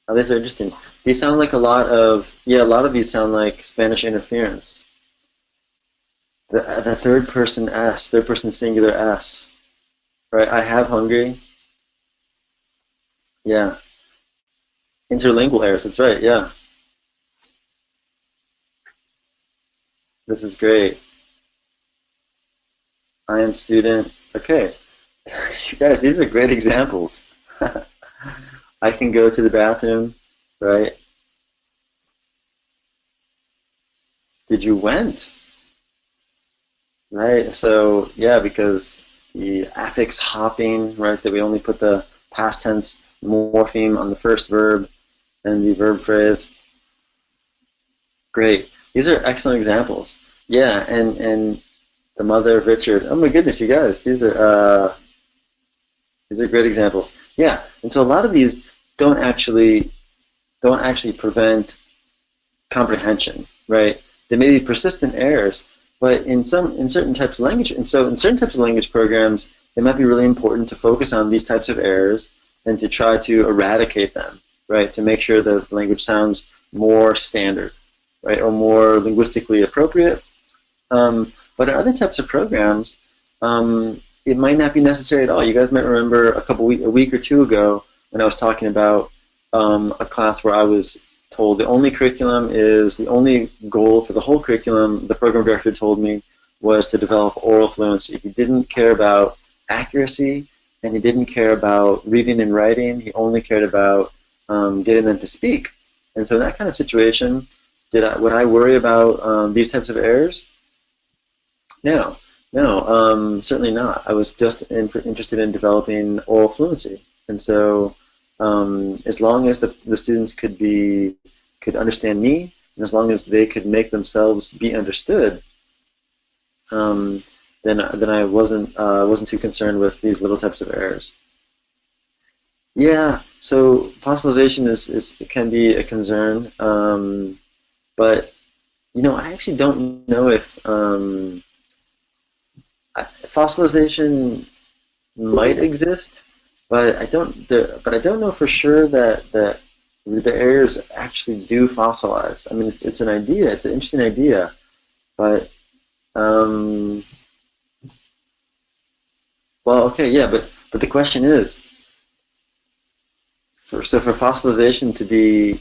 Oh, these are interesting. These sound like a lot of these sound like Spanish interference. The third person S, third person singular S. Right, I have hungry. Yeah. Interlingual errors, that's right, yeah. This is great. I am student. Okay. You guys, these are great examples. I can go to the bathroom, right? Did you went? Right, so yeah, because the affix hopping, right, that we only put the past tense morpheme on the first verb and the verb phrase. Great. These are excellent examples. Yeah, and the mother of Richard. Oh my goodness, you guys, these are great examples. Yeah, and so a lot of these don't actually prevent comprehension, right? They may be persistent errors, but in certain types of language, and so in certain types of language programs, it might be really important to focus on these types of errors and to try to eradicate them, right? To make sure that the language sounds more standard, right, or more linguistically appropriate. But in other types of programs, it might not be necessary at all. You guys might remember a week or two ago when I was talking about a class where I was told the only goal for the whole curriculum, the program director told me, was to develop oral fluency. He didn't care about accuracy, and he didn't care about reading and writing. He only cared about getting them to speak. And so in that kind of situation, would I worry about these types of errors? No, no, certainly not. I was just interested in developing oral fluency, and so as long as the students could understand me, and as long as they could make themselves be understood, um, then I wasn't too concerned with these little types of errors. Yeah, so fossilization is can be a concern, but I actually don't know if fossilization might exist, but I don't know for sure that the errors actually do fossilize. I mean, it's an idea. It's an interesting idea, but um, well, okay, yeah, but the question is, for fossilization to be,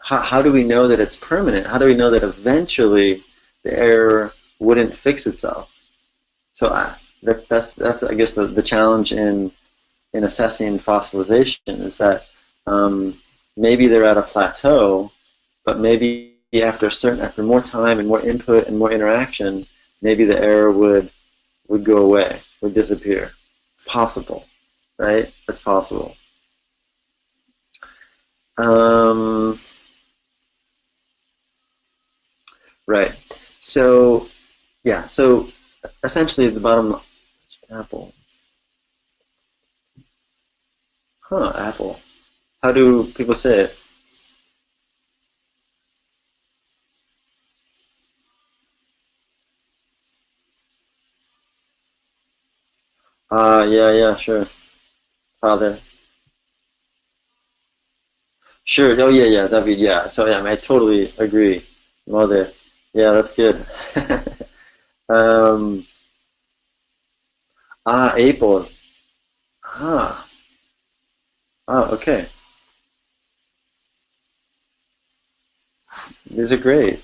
how do we know that it's permanent? How do we know that eventually the error wouldn't fix itself? So that's I guess the challenge in assessing fossilization is that maybe they're at a plateau, but maybe after more time and more input and more interaction, maybe the error would go away, would disappear. It's possible, right? That's possible. Um, right. So yeah. So essentially, the bottom Apple. Huh? Apple. How do people say it? Yeah, yeah, sure. Father. Sure. Oh, yeah, yeah. That'd be yeah. So yeah, I, mean, I totally agree. Mother. Yeah, that's good. um, April. Ah, okay. These are great.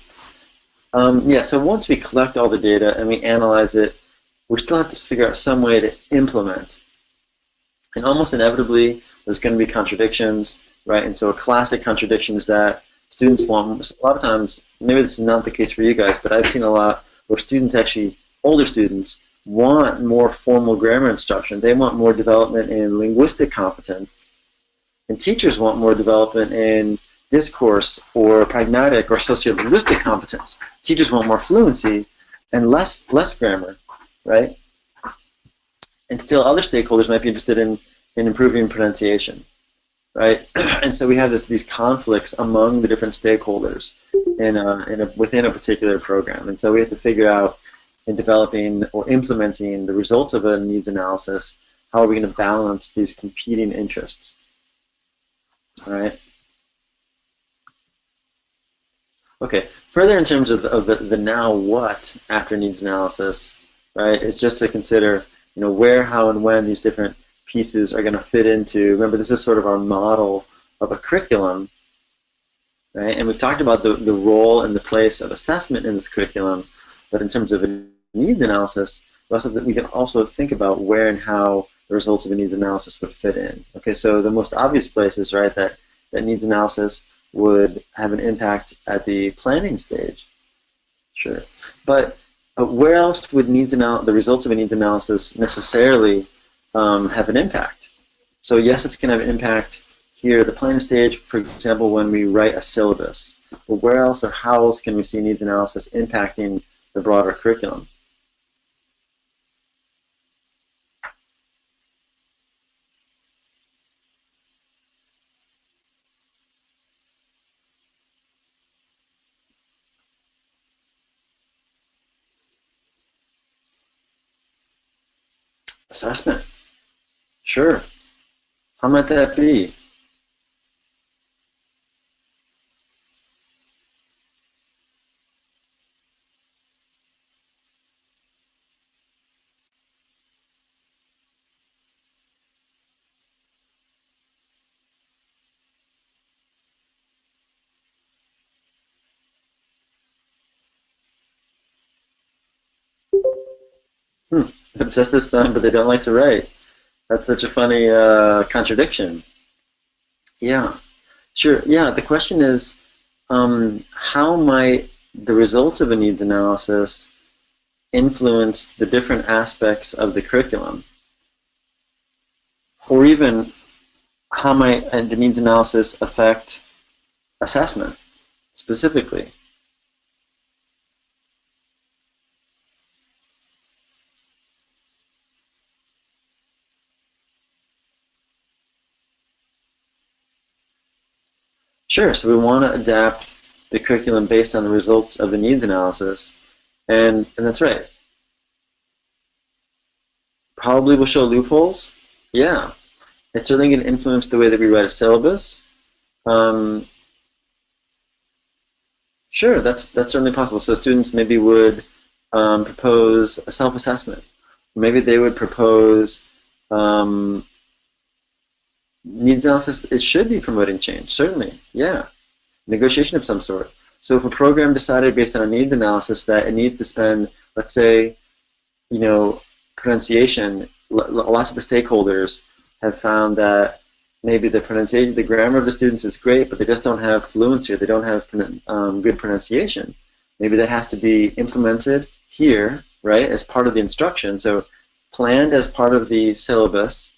Yeah. So once we collect all the data and we analyze it, we still have to figure out some way to implement. And almost inevitably, there's going to be contradictions, right? And so a classic contradiction is that students want, a lot of times, maybe this is not the case for you guys, but I've seen a lot where students actually, older students, want more formal grammar instruction. They want more development in linguistic competence. And teachers want more development in discourse or pragmatic or sociolinguistic competence. Teachers want more fluency and less grammar, right? And still other stakeholders might be interested in improving pronunciation, right? And so we have these conflicts among the different stakeholders within a particular program. And so we have to figure out in developing or implementing the results of a needs analysis, how are we going to balance these competing interests, all right? Okay, further in terms of the now what after needs analysis, right, is just to consider, where, how, and when these different pieces are going to fit into. Remember, this is sort of our model of a curriculum, right? And we've talked about the role and the place of assessment in this curriculum, but in terms of a needs analysis, we can also think about where and how the results of a needs analysis would fit in. Okay, so the most obvious place is, right, that needs analysis would have an impact at the planning stage. Sure. But where else would the results of a needs analysis necessarily have an impact? So yes, it's going to have an impact here at the planning stage, for example, when we write a syllabus. But where else or how else can we see needs analysis impacting the broader curriculum? Assessment. Sure. How might that be? Hmm. Obsessed to spell, but they don't like to write. That's such a funny contradiction. Yeah, sure. Yeah, the question is, how might the results of a needs analysis influence the different aspects of the curriculum? Or even, how might the needs analysis affect assessment specifically? Sure, so we want to adapt the curriculum based on the results of the needs analysis, and that's right. Probably will show loopholes. Yeah, it's certainly going to influence the way that we write a syllabus. Um, sure, that's certainly possible. So students maybe would propose a self-assessment. Maybe they would propose um, needs analysis. It should be promoting change, certainly. Yeah, negotiation of some sort. So if a program decided based on a needs analysis that it needs to spend, let's say, you know, pronunciation, lots of the stakeholders have found that maybe the pronunciation, the grammar of the students is great, but they just don't have fluency, or they don't have good pronunciation. Maybe that has to be implemented here, right, as part of the instruction. So planned as part of the syllabus,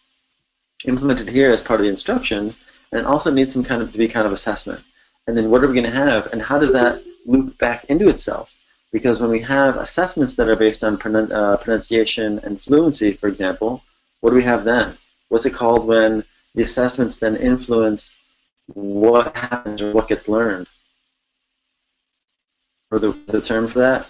implemented here as part of the instruction, and also needs some kind of to be kind of assessment. And then what are we going to have, and how does that loop back into itself? Because when we have assessments that are based on pronunciation and fluency, for example, what do we have then? What's it called when the assessments then influence what happens or what gets learned? Or the term for that?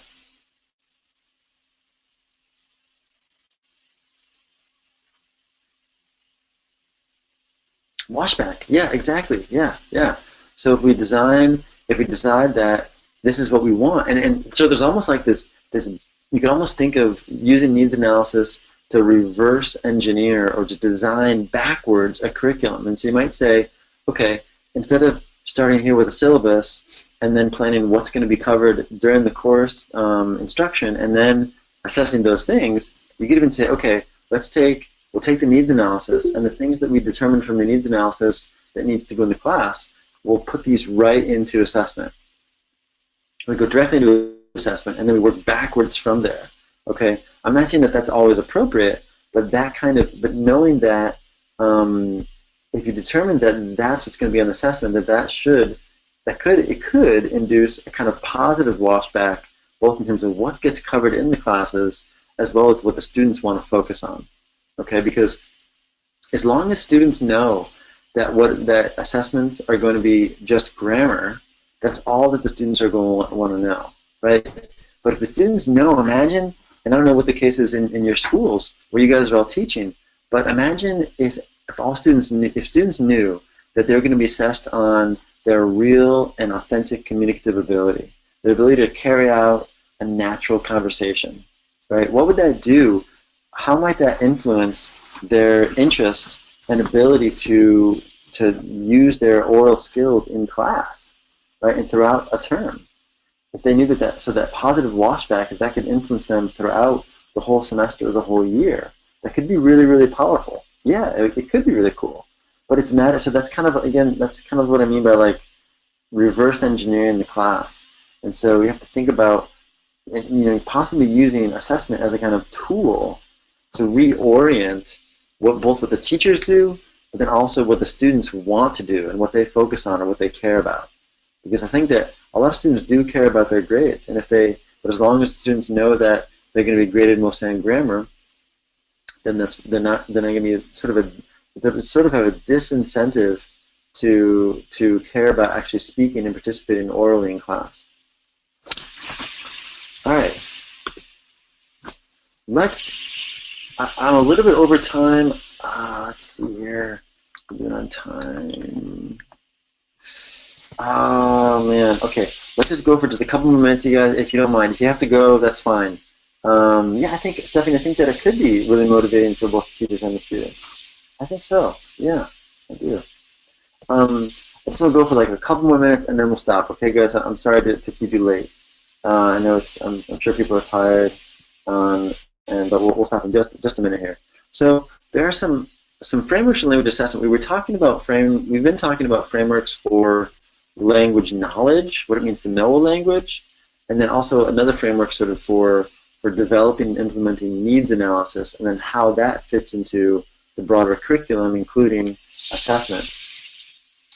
Washback. Yeah, exactly. Yeah, yeah. So if we decide that this is what we want, and so there's almost like this, you can almost think of using needs analysis to reverse engineer or to design backwards a curriculum. And so you might say, okay, instead of starting here with a syllabus and then planning what's going to be covered during the course instruction and then assessing those things, you could even say, okay, we'll take the needs analysis and the things that we determine from the needs analysis that needs to go in the class, we'll put these right into assessment. We go directly into assessment, and then we work backwards from there. Okay, I'm not saying that that's always appropriate, but but knowing that if you determine that that's what's going to be on the assessment, it could induce a kind of positive washback, both in terms of what gets covered in the classes as well as what the students want to focus on. Okay, because as long as students know that assessments are going to be just grammar, that's all that the students are going to want to know, right? But if the students know, imagine, and I don't know what the case is in your schools where you guys are all teaching, but imagine if students knew that they're going to be assessed on their real and authentic communicative ability, their ability to carry out a natural conversation, right? What would that do? How might that influence their interest and ability to use their oral skills in class, right, and throughout a term? If they knew so that positive washback, if that could influence them throughout the whole semester or the whole year, that could be really, really powerful. Yeah, it could be really cool. But it's matter. So that's kind of, again, that's kind of what I mean by like reverse engineering the class. And so we have to think about, possibly using assessment as a kind of tool to reorient both what the teachers do, but then also what the students want to do and what they focus on or what they care about. Because I think that a lot of students do care about their grades, but as long as students know that they're going to be graded mostly on grammar, then they're not going to be sort of have a disincentive to care about actually speaking and participating orally in class. All right, I'm a little bit over time. Let's see here. We're doing on time. Oh man. Okay. Let's just go for just a couple more minutes, you guys, if you don't mind. If you have to go, that's fine. Yeah, Stephanie, I think that it could be really motivating for both the teachers and the students. I think so. Yeah, I do. I just want to go for like a couple more minutes and then we'll stop. Okay, guys. I'm sorry to keep you late. I know I'm sure people are tired. but we'll stop in just a minute here. So there are some frameworks in language assessment. We've been talking about frameworks for language knowledge, what it means to know a language, and then also another framework sort of for developing and implementing needs analysis, and then how that fits into the broader curriculum, including assessment.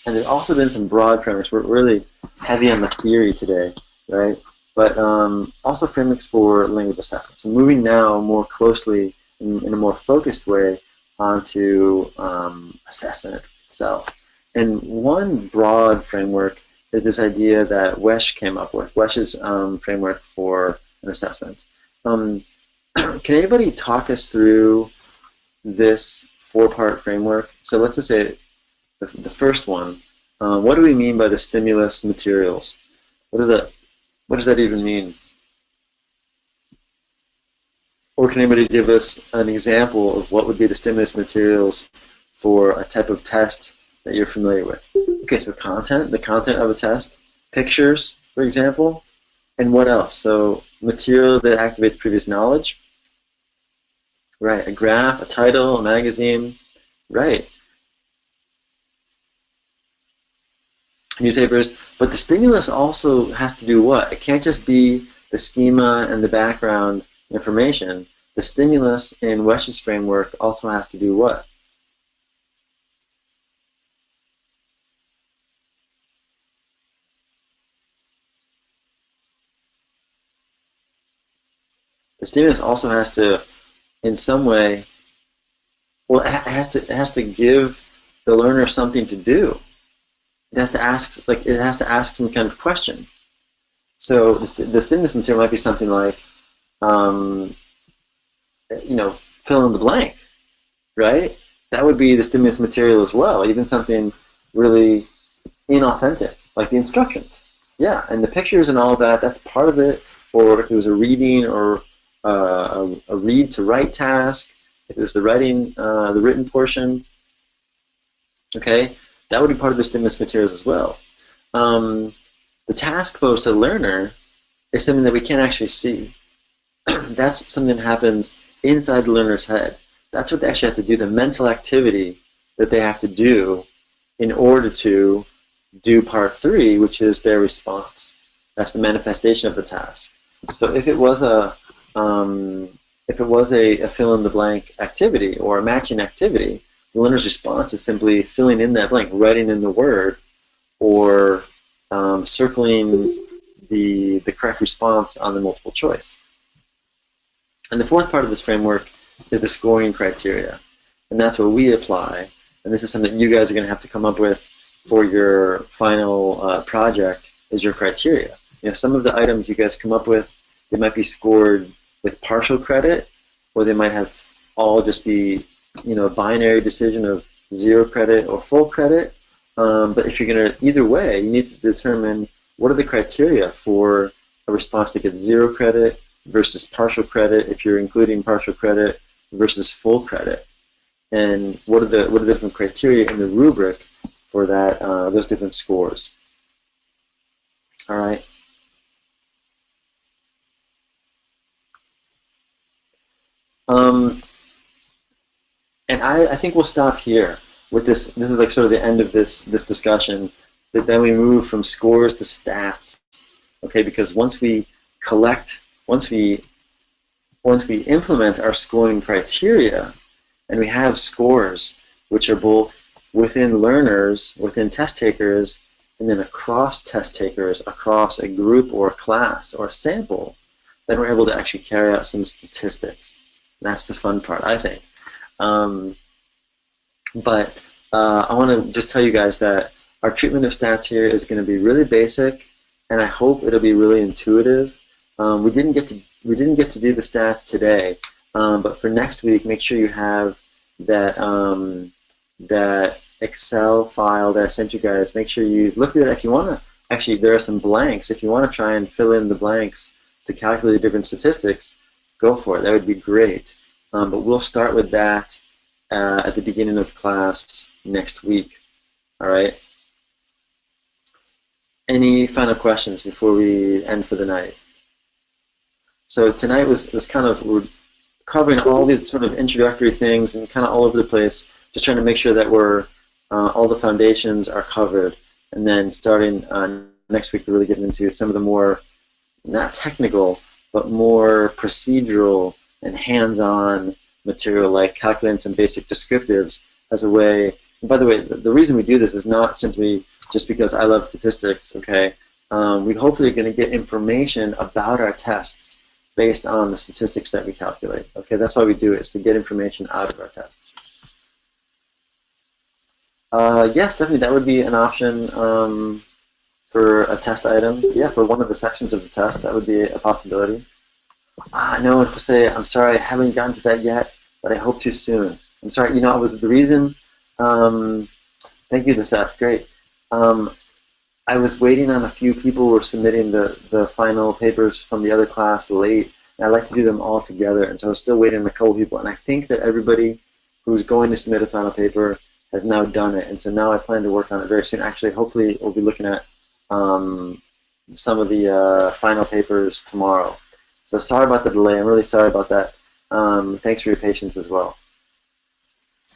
And there's also been some broad frameworks. We're really heavy on the theory today, right? But also frameworks for language assessment. So moving now more closely in a more focused way onto assessment itself. And one broad framework is this idea that Wesch came up with, Wesch's framework for an assessment. Can anybody talk us through this four-part framework? So let's just say the first one. What do we mean by the stimulus materials? What does that even mean? Or can anybody give us an example of what would be the stimulus materials for a type of test that you're familiar with? Okay, so the content of a test, pictures, for example, and what else? So material that activates previous knowledge, right? A graph, a title, a magazine, right? Newspapers, but the stimulus also has to do what? It can't just be the schema and the background information. The stimulus in Wesch's framework also has to do what? The stimulus also has to, in some way, well, it has to give the learner something to do. It has to ask some kind of question. So the stimulus material might be something like, fill in the blank, right? That would be the stimulus material as well. Even something really inauthentic, like the instructions. Yeah, and the pictures and all of that, that's part of it. Or if it was a reading or a read to write task, if it was the written portion, okay, that would be part of the stimulus materials as well. The task posed to the learner is something that we can't actually see. That's something that happens inside the learner's head. That's what they actually have to do, the mental activity that they have to do in order to do part 3, which is their response. That's the manifestation of the task. So if it was a fill-in-the-blank activity or a matching activity, the learner's response is simply filling in that blank, writing in the word, or circling the correct response on the multiple choice. And the fourth part of this framework is the scoring criteria. And that's where we apply. And this is something that you guys are going to have to come up with for your final project, is your criteria. Some of the items you guys come up with, they might be scored with partial credit, or they might have all just be a binary decision of 0 credit or full credit. But if you're going to, either way, you need to determine what are the criteria for a response that gets 0 credit versus partial credit, if you're including partial credit, versus full credit. And what are the different criteria in the rubric for that those different scores. All right. And I think we'll stop here with this. This is like sort of the end of this discussion. But then we move from scores to stats, okay? Because once we implement our scoring criteria, and we have scores which are both within learners, within test takers, and then across test takers, across a group or a class or a sample, then we're able to actually carry out some statistics. And that's the fun part, I think. But I want to just tell you guys that our treatment of stats here is going to be really basic, and I hope it'll be really intuitive. We didn't get to do the stats today, but for next week, make sure you have that that Excel file that I sent you guys. Make sure you look at it. If you want to, actually, there are some blanks. If you want to try and fill in the blanks to calculate different statistics, go for it. That would be great. But we'll start with that at the beginning of class next week. All right. Any final questions before we end for the night? So tonight was kind of covering all these sort of introductory things and kind of all over the place, just trying to make sure that we're all the foundations are covered, and then starting next week, we're really getting into some of the more, not technical, but more procedural and hands-on material like calculants and basic descriptives as a way. And by the way, the reason we do this is not simply just because I love statistics, okay? We hopefully are going to get information about our tests based on the statistics that we calculate, okay? That's why we do it, is to get information out of our tests. Yes, definitely, that would be an option for a test item. Yeah, for one of the sections of the test, that would be a possibility. No, Jose, I'm sorry, I haven't gotten to that yet, but I hope to soon. I'm sorry, you know, it was the reason, thank you, Seth, great. I was waiting on a few people who were submitting the final papers from the other class late, and I'd like to do them all together, and so I was still waiting on a couple people, and I think that everybody who's going to submit a final paper has now done it, and so now I plan to work on it very soon. Actually, hopefully we'll be looking at some of the final papers tomorrow. So sorry about the delay. I'm really sorry about that. Thanks for your patience as well.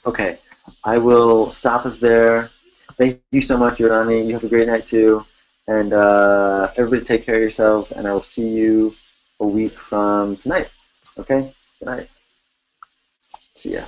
Okay, I will stop us there. Thank you so much, Yorani. You have a great night too. And everybody take care of yourselves, and I will see you a week from tonight. Okay? Good night. See ya.